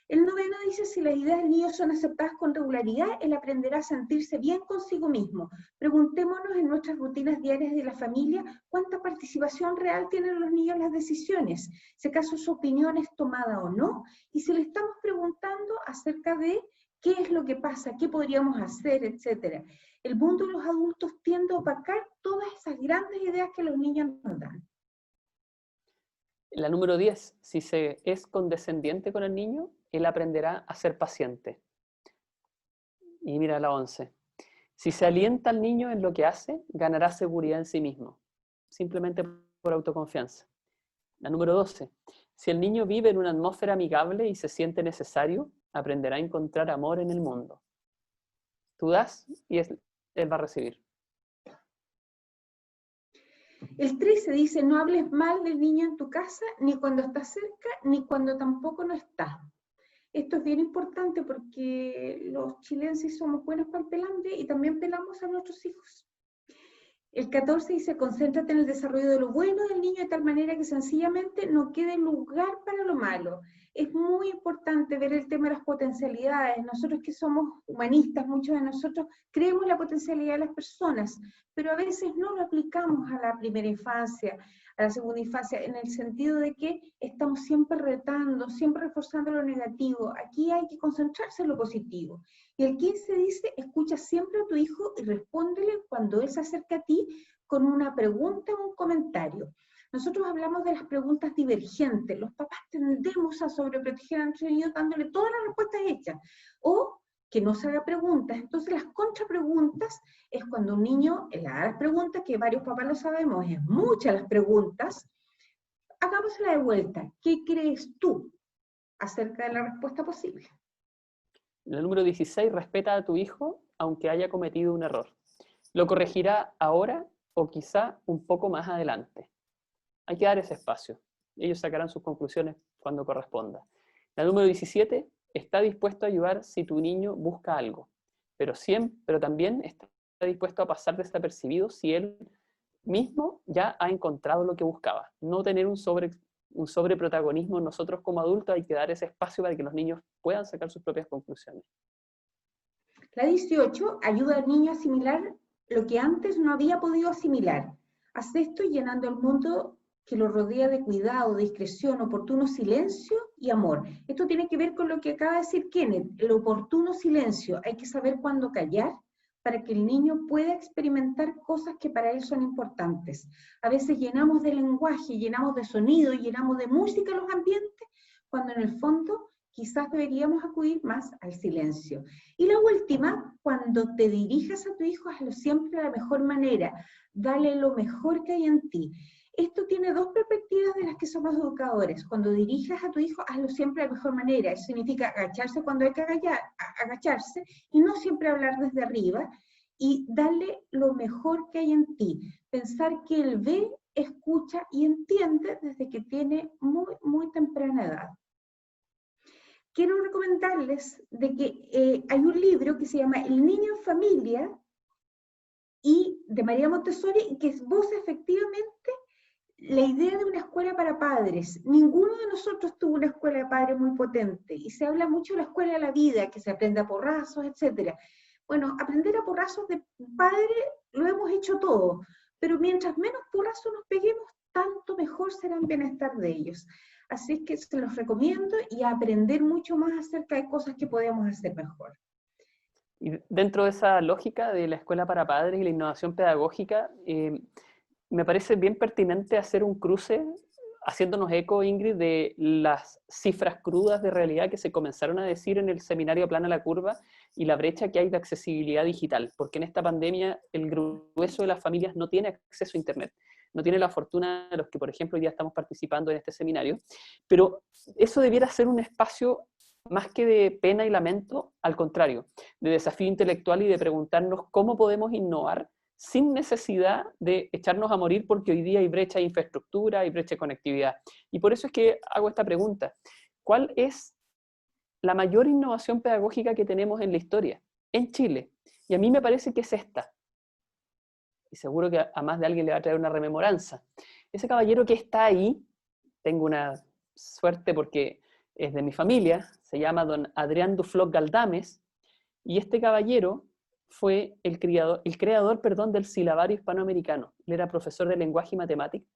B: El noveno dice, si las ideas del niño son aceptadas con regularidad, él aprenderá a sentirse bien consigo mismo. Preguntémonos en nuestras rutinas diarias de la familia, ¿cuánta participación real tienen los niños en las decisiones? Si acaso su opinión es tomada o no, y si le estamos preguntando acerca de qué es lo que pasa, qué podríamos hacer, etc. El mundo de los adultos tiende a opacar todas esas grandes ideas que los niños nos dan.
C: La número 10, si se es condescendiente con el niño, él aprenderá a ser paciente. Y mira la 11. Si se alienta al niño en lo que hace, ganará seguridad en sí mismo, simplemente por autoconfianza. La número 12. Si el niño vive en una atmósfera amigable y se siente necesario, aprenderá a encontrar amor en el mundo. Tú das y él va a recibir.
B: El 13 dice, no hables mal del niño en tu casa, ni cuando está cerca, ni cuando tampoco no está. Esto es bien importante porque los chilenses somos buenos para el pelambre y también pelamos a nuestros hijos. El 14 dice, concéntrate en el desarrollo de lo bueno del niño de tal manera que sencillamente no quede lugar para lo malo. Es muy importante ver el tema de las potencialidades. Nosotros que somos humanistas, muchos de nosotros creemos en la potencialidad de las personas, pero a veces no lo aplicamos a la primera infancia, a la segunda infancia, en el sentido de que estamos siempre retando, siempre reforzando lo negativo. Aquí hay que concentrarse en lo positivo. Y el 15 dice, escucha siempre a tu hijo y respóndele cuando él se acerca a ti con una pregunta o un comentario. Nosotros hablamos de las preguntas divergentes. Los papás tendemos a sobreproteger a nuestros niños dándole todas las respuestas hechas. O que no se haga preguntas. Entonces las contrapreguntas es cuando un niño le haga las preguntas, que varios papás lo sabemos, es muchas las preguntas. Hagámosla de vuelta. ¿Qué crees tú acerca de la respuesta posible?
C: El número 16, respeta a tu hijo aunque haya cometido un error. Lo corregirá ahora o quizá un poco más adelante. Hay que dar ese espacio. Ellos sacarán sus conclusiones cuando corresponda. La número 17, está dispuesto a ayudar si tu niño busca algo, pero también está dispuesto a pasar desapercibido si él mismo ya ha encontrado lo que buscaba. No tener un sobreprotagonismo. Nosotros como adultos hay que dar ese espacio para que los niños puedan sacar sus propias conclusiones.
B: La 18, ayuda al niño a asimilar lo que antes no había podido asimilar. Hace esto llenando el mundo que lo rodea de cuidado, discreción, oportuno silencio y amor. Esto tiene que ver con lo que acaba de decir Kenneth, el oportuno silencio. Hay que saber cuándo callar para que el niño pueda experimentar cosas que para él son importantes. A veces llenamos de lenguaje, llenamos de sonido, llenamos de música los ambientes, cuando en el fondo quizás deberíamos acudir más al silencio. Y la última, cuando te dirijas a tu hijo, hazlo siempre de la mejor manera. Dale lo mejor que hay en ti. Esto tiene dos perspectivas de las que somos educadores. Cuando dirijas a tu hijo, hazlo siempre de la mejor manera. Eso significa agacharse cuando hay que agacharse y no siempre hablar desde arriba. y darle lo mejor que hay en ti. Pensar que él ve, escucha y entiende desde que tiene muy, muy temprana edad. Quiero recomendarles de que hay un libro que se llama El niño en familia, y de María Montessori, que esboza efectivamente la idea de una escuela para padres. Ninguno de nosotros tuvo una escuela de padres muy potente, y se habla mucho de la escuela de la vida, que se aprende a porrazos, etc. Bueno, aprender a porrazos de padre lo hemos hecho todo, pero mientras menos porrazos nos peguemos, tanto mejor será el bienestar de ellos. Así es que se los recomiendo, y aprender mucho más acerca de cosas que podemos hacer mejor.
C: Y dentro de esa lógica de la escuela para padres y la innovación pedagógica, me parece bien pertinente hacer un cruce, haciéndonos eco, Ingrid, de las cifras crudas de realidad que se comenzaron a decir en el seminario Aplana la Curva y la brecha que hay de accesibilidad digital, porque en esta pandemia el grueso de las familias no tiene acceso a Internet, no tiene la fortuna de los que, por ejemplo, hoy día estamos participando en este seminario, pero eso debiera ser un espacio más que de pena y lamento, al contrario, de desafío intelectual y de preguntarnos cómo podemos innovar sin necesidad de echarnos a morir porque hoy día hay brecha de infraestructura, hay brecha de conectividad. Y por eso es que hago esta pregunta. ¿Cuál es la mayor innovación pedagógica que tenemos en la historia? En Chile. Y a mí me parece que es esta. Y seguro que a más de alguien le va a traer una rememoranza. Ese caballero que está ahí, tengo una suerte porque es de mi familia, se llama don Adrián Duflos Galdames, y este caballero fue el creador del silabario hispanoamericano. Él era profesor de lenguaje y matemática,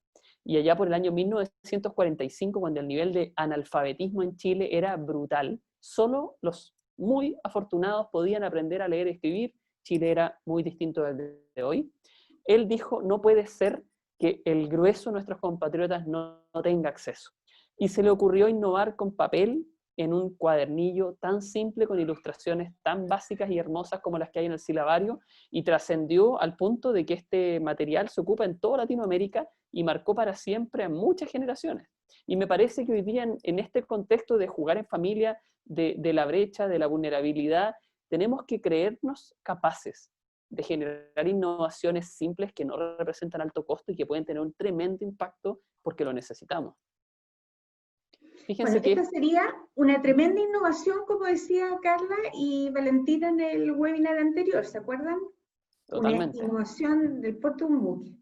C: y allá por el año 1945, cuando el nivel de analfabetismo en Chile era brutal, solo los muy afortunados podían aprender a leer y escribir. Chile era muy distinto del de hoy. Él dijo, no puede ser que el grueso de nuestros compatriotas no tenga acceso. Y se le ocurrió innovar con papel en un cuadernillo tan simple, con ilustraciones tan básicas y hermosas como las que hay en el silabario, y trascendió al punto de que este material se ocupa en toda Latinoamérica y marcó para siempre a muchas generaciones. Y me parece que hoy día, en este contexto de jugar en familia, de la brecha, de la vulnerabilidad, tenemos que creernos capaces de generar innovaciones simples que no representan alto costo y que pueden tener un tremendo impacto porque lo necesitamos. Fíjense
B: Bueno, esta sería una tremenda innovación, como decía Carla y Valentina en el webinar anterior, ¿se acuerdan?
C: Totalmente.
B: Una innovación del puerto de un buque.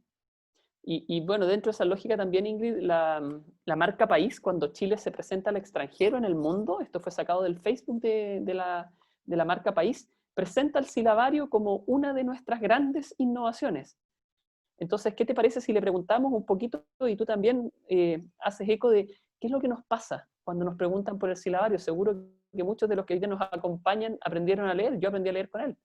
C: Y bueno, dentro de esa lógica también, Ingrid, la marca país, cuando Chile se presenta al extranjero en el mundo, esto fue sacado del Facebook de la marca país, presenta el silabario como una de nuestras grandes innovaciones. Entonces, ¿qué te parece si le preguntamos un poquito, y tú también haces eco de qué es lo que nos pasa cuando nos preguntan por el silabario? Seguro que muchos de los que hoy día nos acompañan aprendieron a leer, yo aprendí a leer con él.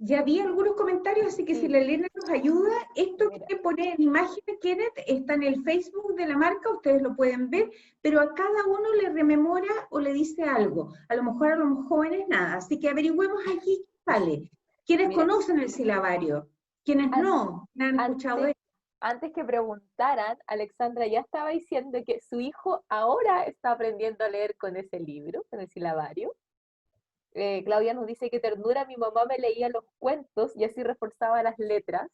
B: Ya vi algunos comentarios, así que si la Elena nos ayuda, esto que pone en imágenes, Kenneth, está en el Facebook de la marca, ustedes lo pueden ver, pero a cada uno le rememora o le dice algo. A lo mejor a los jóvenes nada, así que averigüemos aquí qué sale. ¿Quiénes conocen el silabario? ¿Quiénes no? ¿Me han escuchado de él?
A: Antes que preguntaran, Alexandra ya estaba diciendo que su hijo ahora está aprendiendo a leer con ese libro, con el silabario. Claudia nos dice que ternura, mi mamá me leía los cuentos y así reforzaba las letras.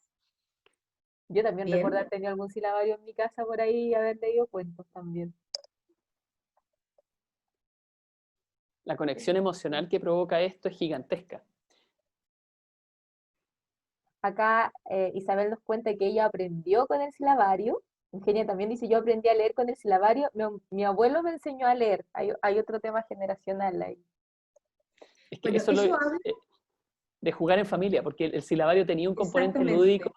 A: Yo también recuerdo haber tenido algún silabario en mi casa por ahí y haber leído cuentos también.
C: La conexión emocional que provoca esto es gigantesca.
A: Acá Isabel nos cuenta que ella aprendió con el silabario. Eugenia también dice, yo aprendí a leer con el silabario. Mi abuelo me enseñó a leer. Hay otro tema generacional ahí.
C: Es que eso de jugar en familia, porque el silabario tenía un componente lúdico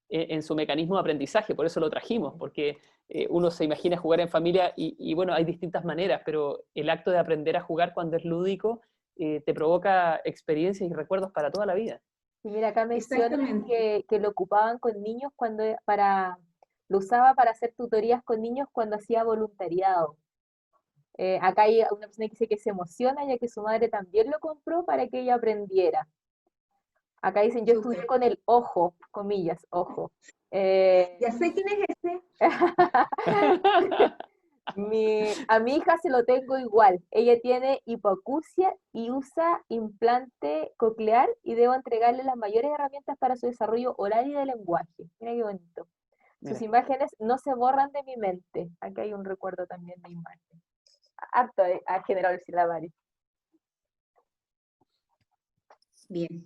C: en su mecanismo de aprendizaje, por eso lo trajimos, porque uno se imagina jugar en familia y bueno, hay distintas maneras, pero el acto de aprender a jugar cuando es lúdico te provoca experiencias y recuerdos para toda la vida.
A: Y mira, acá mencionan que lo ocupaban con niños lo usaba para hacer tutorías con niños cuando hacía voluntariado. Acá hay una persona que dice que se emociona ya que su madre también lo compró para que ella aprendiera. Acá dicen, yo estudié con el ojo, comillas, ojo.
B: Ya sé quién es ese.
A: A mi hija se lo tengo igual. Ella tiene hipoacusia y usa implante coclear y debo entregarle las mayores herramientas para su desarrollo oral y de lenguaje. Mira qué bonito. Sus
C: Mira,
A: imágenes no se borran de mi mente. Aquí hay un recuerdo también de imagen. Harto ha generado el Silabari.
B: Bien.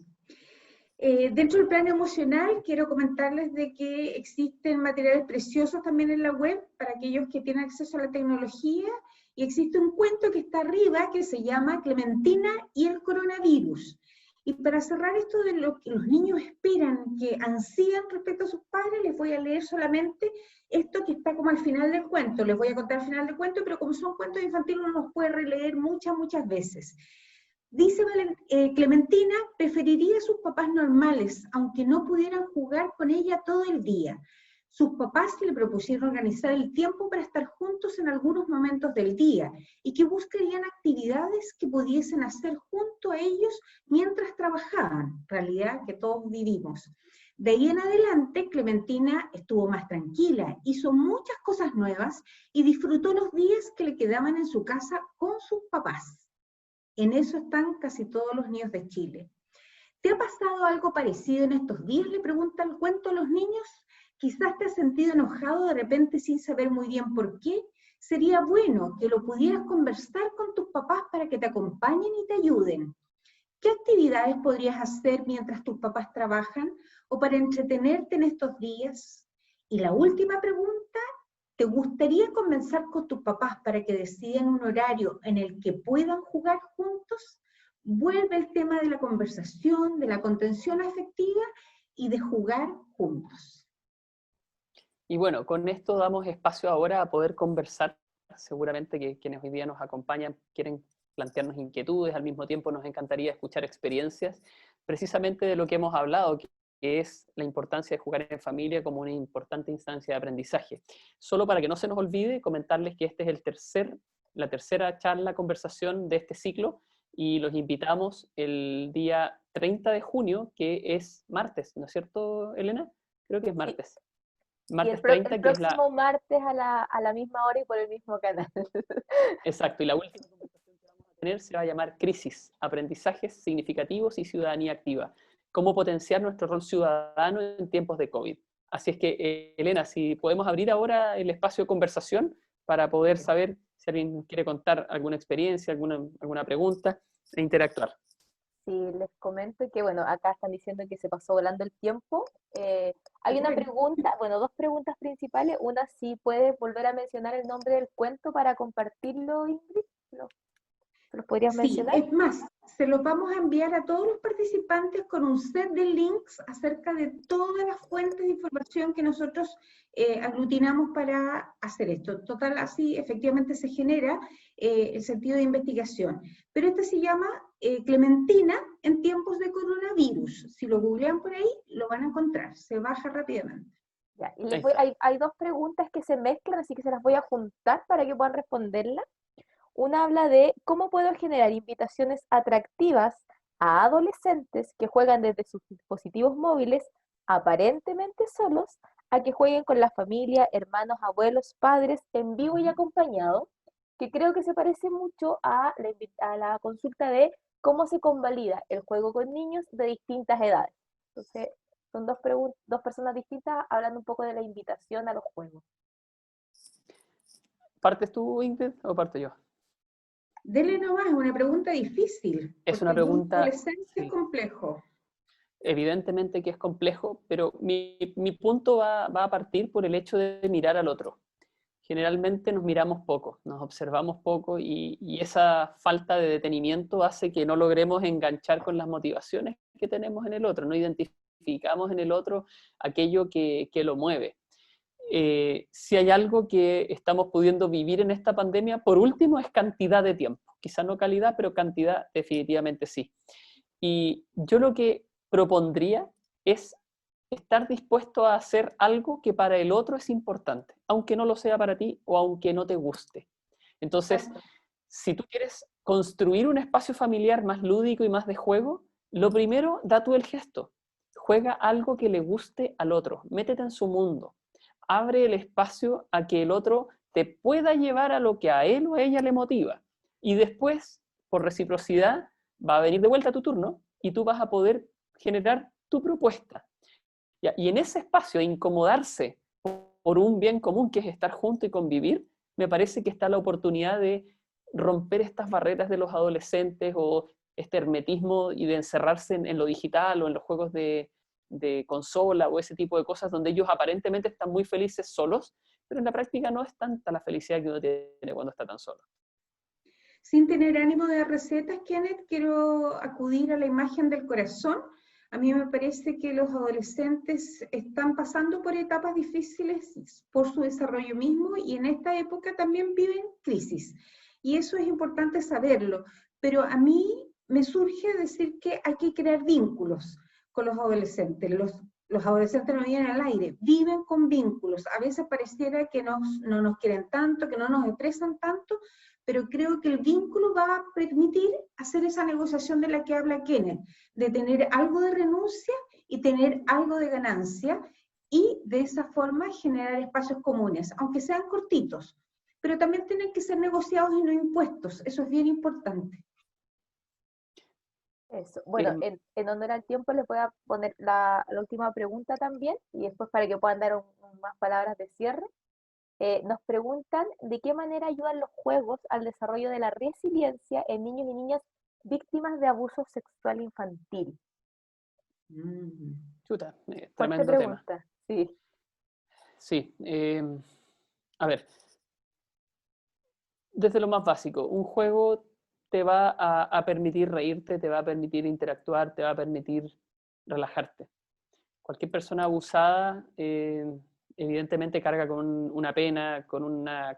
B: Dentro del plano emocional, quiero comentarles de que existen materiales preciosos también en la web para aquellos que tienen acceso a la tecnología, y existe un cuento que está arriba que se llama Clementina y el coronavirus. Y para cerrar esto de lo que los niños esperan, que ansían respecto a sus padres, les voy a leer solamente esto que está como al final del cuento. Les voy a contar al final del cuento, pero como son cuentos infantiles uno los puede releer muchas veces. Dice Clementina, preferiría a sus papás normales, aunque no pudieran jugar con ella todo el día. Sus papás le propusieron organizar el tiempo para estar juntos en algunos momentos del día y que buscarían actividades que pudiesen hacer junto a ellos mientras trabajaban, realidad que todos vivimos. De ahí en adelante, Clementina estuvo más tranquila, hizo muchas cosas nuevas y disfrutó los días que le quedaban en su casa con sus papás. En eso están casi todos los niños de Chile. ¿Te ha pasado algo parecido en estos días?, le pregunta el cuento a los niños. Quizás te has sentido enojado de repente sin saber muy bien por qué. Sería bueno que lo pudieras conversar con tus papás para que te acompañen y te ayuden. ¿Qué actividades podrías hacer mientras tus papás trabajan o para entretenerte en estos días? Y la última pregunta, ¿te gustaría conversar con tus papás para que decidan un horario en el que puedan jugar juntos? Vuelve el tema de la conversación, de la contención afectiva y de jugar juntos.
C: y bueno, con esto damos espacio ahora a poder conversar. Seguramente que quienes hoy día nos acompañan quieren plantearnos inquietudes, al mismo tiempo nos encantaría escuchar experiencias, precisamente de lo que hemos hablado, que es la importancia de jugar en familia como una importante instancia de aprendizaje. Solo para que no se nos olvide, comentarles que este es la tercera charla, conversación de este ciclo, y los invitamos el día 30 de junio, que es martes, ¿no es cierto, Elena? Creo que es martes.
A: Y
C: Martes
A: el
C: 30, que es la...
A: próximo martes a la misma hora y por el mismo canal.
C: Exacto, y la última conversación que vamos a tener se va a llamar Crisis, Aprendizajes Significativos y Ciudadanía Activa. Cómo potenciar nuestro rol ciudadano en tiempos de COVID. Así es que, Elena, si podemos abrir ahora el espacio de conversación para poder saber si alguien quiere contar alguna experiencia, alguna pregunta e interactuar.
A: Sí, les comento que, bueno, acá están diciendo que se pasó volando el tiempo. Hay una pregunta, bueno, dos preguntas principales. Una, si puedes volver a mencionar el nombre del cuento para compartirlo, Ingrid. ¿Te los podrías
B: Sí,
A: mencionar?
B: es más, se los vamos a enviar a todos los participantes con un set de links acerca de todas las fuentes de información que nosotros aglutinamos para hacer esto. Total, así efectivamente se genera el sentido de investigación. Pero este se llama Clementina en tiempos de coronavirus. Si lo googlean por ahí, lo van a encontrar. Se baja rápidamente.
A: Ya, y hay dos preguntas que se mezclan, así que se las voy a juntar para que puedan responderlas. Una habla de cómo puedo generar invitaciones atractivas a adolescentes que juegan desde sus dispositivos móviles, aparentemente solos, a que jueguen con la familia, hermanos, abuelos, padres, en vivo y acompañado, que creo que se parece mucho a la consulta de cómo se convalida el juego con niños de distintas edades. Entonces, son dos personas distintas hablando un poco de la invitación a los juegos.
C: ¿Partes tú, Ingrid, o parto yo?
B: Dele nomás, es una pregunta difícil.
C: Es una
B: porque el mundo
C: pregunta...
B: adolescente
C: Sí.
B: es complejo.
C: Evidentemente que es complejo, pero mi punto va a partir por el hecho de mirar al otro. Generalmente nos miramos poco, nos observamos poco y esa falta de detenimiento hace que no logremos enganchar con las motivaciones que tenemos en el otro, no identificamos en el otro aquello que lo mueve. Si hay algo que estamos pudiendo vivir en esta pandemia, por último, es cantidad de tiempo. Quizá no calidad, pero cantidad definitivamente sí. Y yo lo que propondría es estar dispuesto a hacer algo que para el otro es importante, aunque no lo sea para ti o aunque no te guste. Entonces, si tú quieres construir un espacio familiar más lúdico y más de juego, lo primero, da tú el gesto. Juega algo que le guste al otro, métete en su mundo. Abre el espacio a que el otro te pueda llevar a lo que a él o a ella le motiva. Y después, por reciprocidad, va a venir de vuelta tu turno y tú vas a poder generar tu propuesta. ¿Ya? Y en ese espacio, incomodarse por un bien común que es estar juntos y convivir, me parece que está la oportunidad de romper estas barreras de los adolescentes o este hermetismo y de encerrarse en lo digital o en los juegos de consola o ese tipo de cosas donde ellos aparentemente están muy felices solos, pero en la práctica no es tanta la felicidad que uno tiene cuando está tan solo.
B: Sin tener ánimo de recetas, Kenneth, quiero acudir a la imagen del corazón. A mí me parece que los adolescentes están pasando por etapas difíciles por su desarrollo mismo y en esta época también viven crisis. Y eso es importante saberlo. Pero a mí me surge decir que hay que crear vínculos con los adolescentes. Los adolescentes no viven al aire, viven con vínculos. A veces pareciera que no nos quieren tanto, que no nos expresan tanto, pero creo que el vínculo va a permitir hacer esa negociación de la que habla Kenneth, de tener algo de renuncia y tener algo de ganancia, y de esa forma generar espacios comunes, aunque sean cortitos, pero también tienen que ser negociados y no impuestos, eso es bien importante.
A: Eso. Bueno, en honor al tiempo les voy a poner la última pregunta también, y después para que puedan dar más palabras de cierre. Nos preguntan de qué manera ayudan los juegos al desarrollo de la resiliencia en niños y niñas víctimas de abuso sexual infantil.
C: Chuta,
A: Fuerte
C: tremendo
A: pregunta,
C: tema.
A: sí.
C: Sí, a ver, desde lo más básico, un juego te va a permitir reírte, te va a permitir interactuar, te va a permitir relajarte. Cualquier persona abusada evidentemente carga con una pena, con una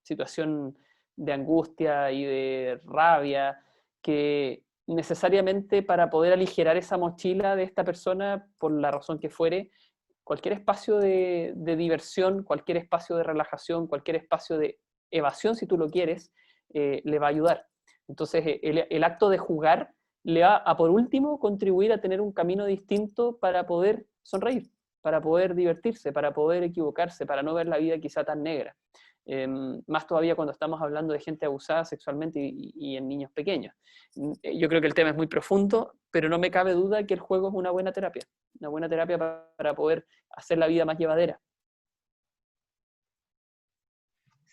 C: situación de angustia y de rabia, que necesariamente para poder aligerar esa mochila de esta persona, por la razón que fuere, cualquier espacio de diversión, cualquier espacio de relajación, cualquier espacio de evasión, si tú lo quieres, le va a ayudar. Entonces, el acto de jugar le va a, por último, contribuir a tener un camino distinto para poder sonreír, para poder divertirse, para poder equivocarse, para no ver la vida quizá tan negra. Más todavía cuando estamos hablando de gente abusada sexualmente y en niños pequeños. Yo creo que el tema es muy profundo, pero no me cabe duda que el juego es una buena terapia para poder hacer la vida más llevadera.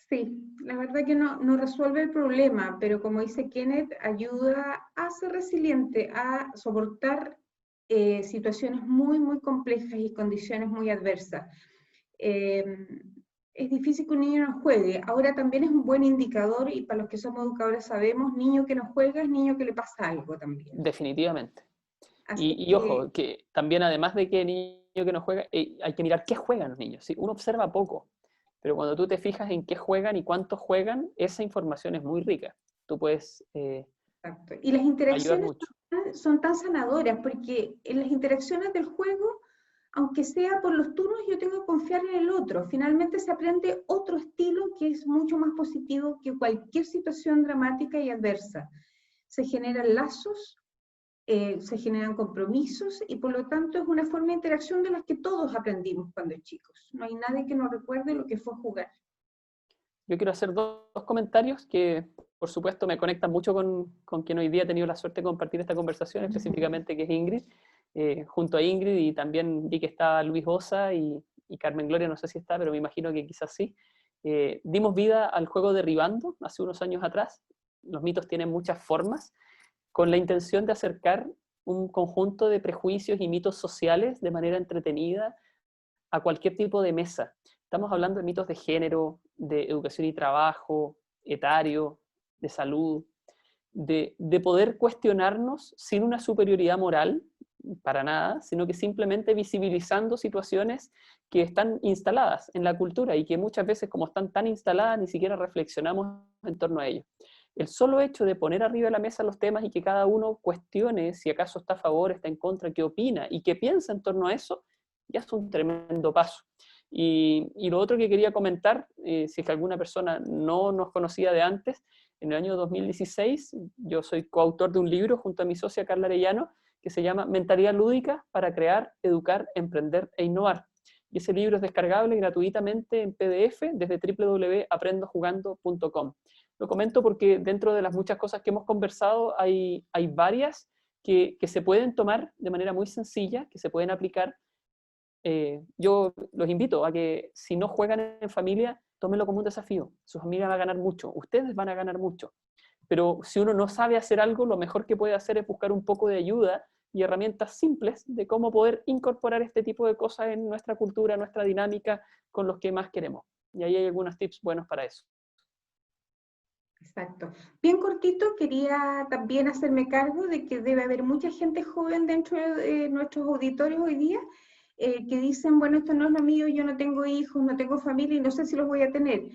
B: Sí, la verdad que no resuelve el problema, pero como dice Kenneth, ayuda a ser resiliente, a soportar situaciones muy, muy complejas y condiciones muy adversas. Es difícil que un niño no juegue. Ahora también es un buen indicador, y para los que somos educadores sabemos, niño que no juega es niño que le pasa algo también.
C: Definitivamente. Y
B: que,
C: ojo, que también además de que niño que no juega, hay que mirar qué juegan los niños. ¿Sí? Uno observa poco, pero cuando tú te fijas en qué juegan y cuántos juegan, esa información es muy rica. Tú puedes
B: exacto. Y las
C: ayudar
B: interacciones
C: mucho.
B: son tan sanadoras, porque en las interacciones del juego, aunque sea por los turnos, yo tengo que confiar en el otro. Finalmente se aprende otro estilo que es mucho más positivo que cualquier situación dramática y adversa. Se generan lazos, se generan compromisos, y por lo tanto es una forma de interacción de las que todos aprendimos cuando chicos. No hay nadie que nos recuerde lo que fue jugar.
C: Yo quiero hacer dos comentarios que, por supuesto, me conectan mucho con quien hoy día he tenido la suerte de compartir esta conversación, específicamente que es Ingrid. Junto a Ingrid, y también vi que está Luis Osa y Carmen Gloria, no sé si está, pero me imagino que quizás sí. Dimos vida al juego Derribando hace unos años atrás. Los mitos tienen muchas formas, con la intención de acercar un conjunto de prejuicios y mitos sociales de manera entretenida a cualquier tipo de mesa. Estamos hablando de mitos de género, de educación y trabajo, etario, de salud, de poder cuestionarnos sin una superioridad moral, para nada, sino que simplemente visibilizando situaciones que están instaladas en la cultura y que muchas veces, como están tan instaladas, ni siquiera reflexionamos en torno a ello. El solo hecho de poner arriba de la mesa los temas y que cada uno cuestione si acaso está a favor, está en contra, qué opina y qué piensa en torno a eso, ya es un tremendo paso. Y lo otro que quería comentar, si es que alguna persona no nos conocía de antes, en el año 2016 yo soy coautor de un libro junto a mi socia Carla Arellano que se llama Mentalidad Lúdica para crear, educar, emprender e innovar. y ese libro es descargable gratuitamente en PDF desde www.aprendojugando.com. Lo comento porque dentro de las muchas cosas que hemos conversado hay varias que se pueden tomar de manera muy sencilla, que se pueden aplicar. Yo los invito a que si no juegan en familia, tómenlo como un desafío. Su familia va a ganar mucho, ustedes van a ganar mucho. Pero si uno no sabe hacer algo, lo mejor que puede hacer es buscar un poco de ayuda y herramientas simples de cómo poder incorporar este tipo de cosas en nuestra cultura, nuestra dinámica, con los que más queremos. Y ahí hay algunos tips buenos para eso.
B: Exacto. Bien cortito, quería también hacerme cargo de que debe haber mucha gente joven dentro de nuestros auditorios hoy día que dicen, bueno, esto no es lo mío, yo no tengo hijos, no tengo familia y no sé si los voy a tener.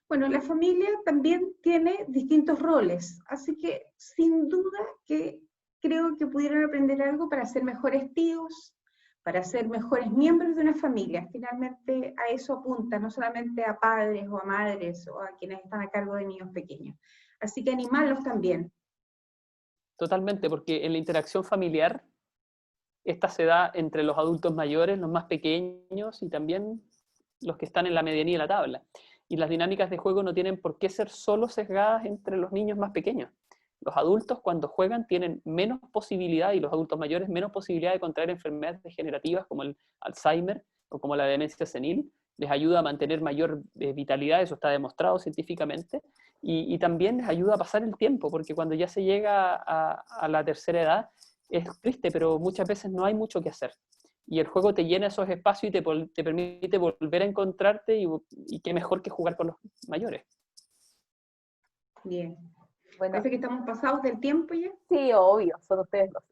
B: Bueno, la familia también tiene distintos roles, así que sin duda que creo que pudieran aprender algo para ser mejores tíos, para ser mejores miembros de una familia. Finalmente a eso apunta, no solamente a padres o a madres o a quienes están a cargo de niños pequeños. Así que animarlos también.
C: Totalmente, porque en la interacción familiar, esta se da entre los adultos mayores, los más pequeños y también los que están en la medianía de la tabla. Y las dinámicas de juego no tienen por qué ser solo sesgadas entre los niños más pequeños. Los adultos cuando juegan tienen menos posibilidad, y los adultos mayores menos posibilidad de contraer enfermedades degenerativas como el Alzheimer o como la demencia senil. Les ayuda a mantener mayor vitalidad, eso está demostrado científicamente, y también les ayuda a pasar el tiempo, porque cuando ya se llega a la tercera edad, es triste, pero muchas veces no hay mucho que hacer. Y el juego te llena esos espacios y te permite volver a encontrarte, y qué mejor que jugar con los mayores.
B: Bien.
A: Bueno,
B: Parece que estamos pasados del tiempo ya.
A: sí, obvio, son ustedes dos.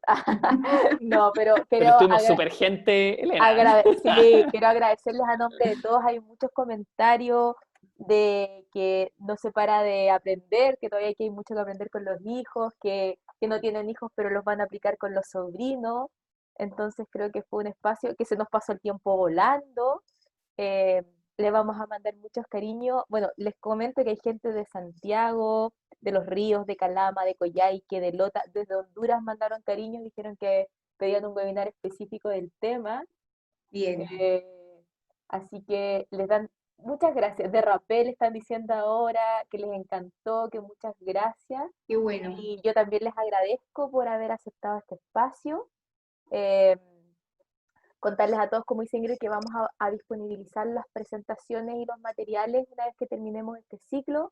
A: No, pero
C: Pero estuvimos súper gente, Elena.
A: sí, quiero agradecerles a nombre de todos. Hay muchos comentarios de que no se para de aprender, que todavía hay mucho que aprender con los hijos, que no tienen hijos pero los van a aplicar con los sobrinos. Entonces creo que fue un espacio que se nos pasó el tiempo volando. Eh, Le vamos a mandar muchos cariños. Bueno, les comento que hay gente de Santiago, de Los Ríos, de Calama, de Coyhaique, de Lota, desde Honduras mandaron cariños, dijeron que pedían un webinar específico del tema.
B: Bien.
A: Así que les dan muchas gracias. De Rapel están diciendo ahora que les encantó, que muchas gracias.
B: Qué bueno.
A: Y yo también les agradezco por haber aceptado este espacio. Eh, Contarles a todos, como dice Ingrid, que vamos a disponibilizar las presentaciones y los materiales una vez que terminemos este ciclo.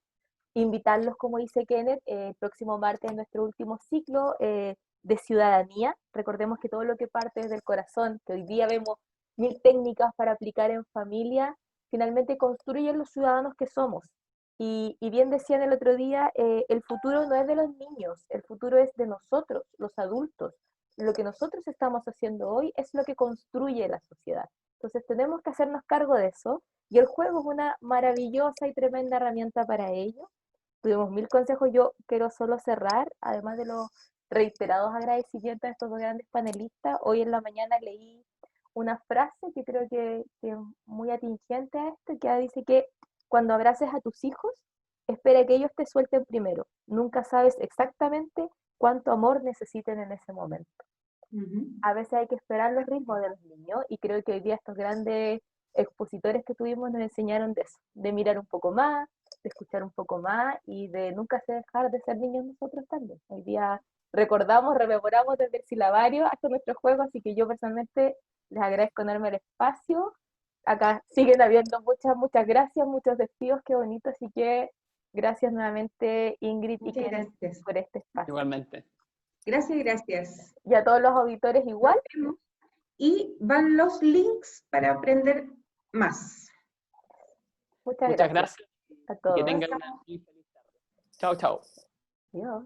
A: Invitarlos, como dice Kenneth, el próximo martes en nuestro último ciclo de ciudadanía. Recordemos que todo lo que parte desde el corazón, que hoy día vemos 1000 técnicas para aplicar en familia, finalmente construyen los ciudadanos que somos. Y bien decían el otro día, el futuro no es de los niños, el futuro es de nosotros, los adultos. Lo que nosotros estamos haciendo hoy es lo que construye la sociedad. Entonces tenemos que hacernos cargo de eso, y el juego es una maravillosa y tremenda herramienta para ello. Tuvimos 1000 consejos. Yo quiero solo cerrar, además de los reiterados agradecimientos a estos dos grandes panelistas. Hoy en la mañana leí una frase que creo que es muy atingente a esto, que dice que cuando abraces a tus hijos, espera que ellos te suelten primero. Nunca sabes exactamente cuánto amor necesiten en ese momento. A veces hay que esperar los ritmos de los niños, y creo que hoy día estos grandes expositores que tuvimos nos enseñaron de eso, de mirar un poco más, de escuchar un poco más y de nunca dejar de ser niños nosotros también. Hoy día recordamos, rememoramos desde el silabario hasta nuestro juego, así que yo personalmente les agradezco enorme el espacio. Acá siguen habiendo muchas gracias, muchos despidos, qué bonito, así que gracias nuevamente Ingrid y Kenneth por este espacio.
C: Igualmente.
B: Gracias.
A: Y a todos los auditores igual.
B: Y van los links para aprender más.
A: Muchas gracias
C: a todos. Y que tengan una feliz tarde. Chao.
A: Adiós.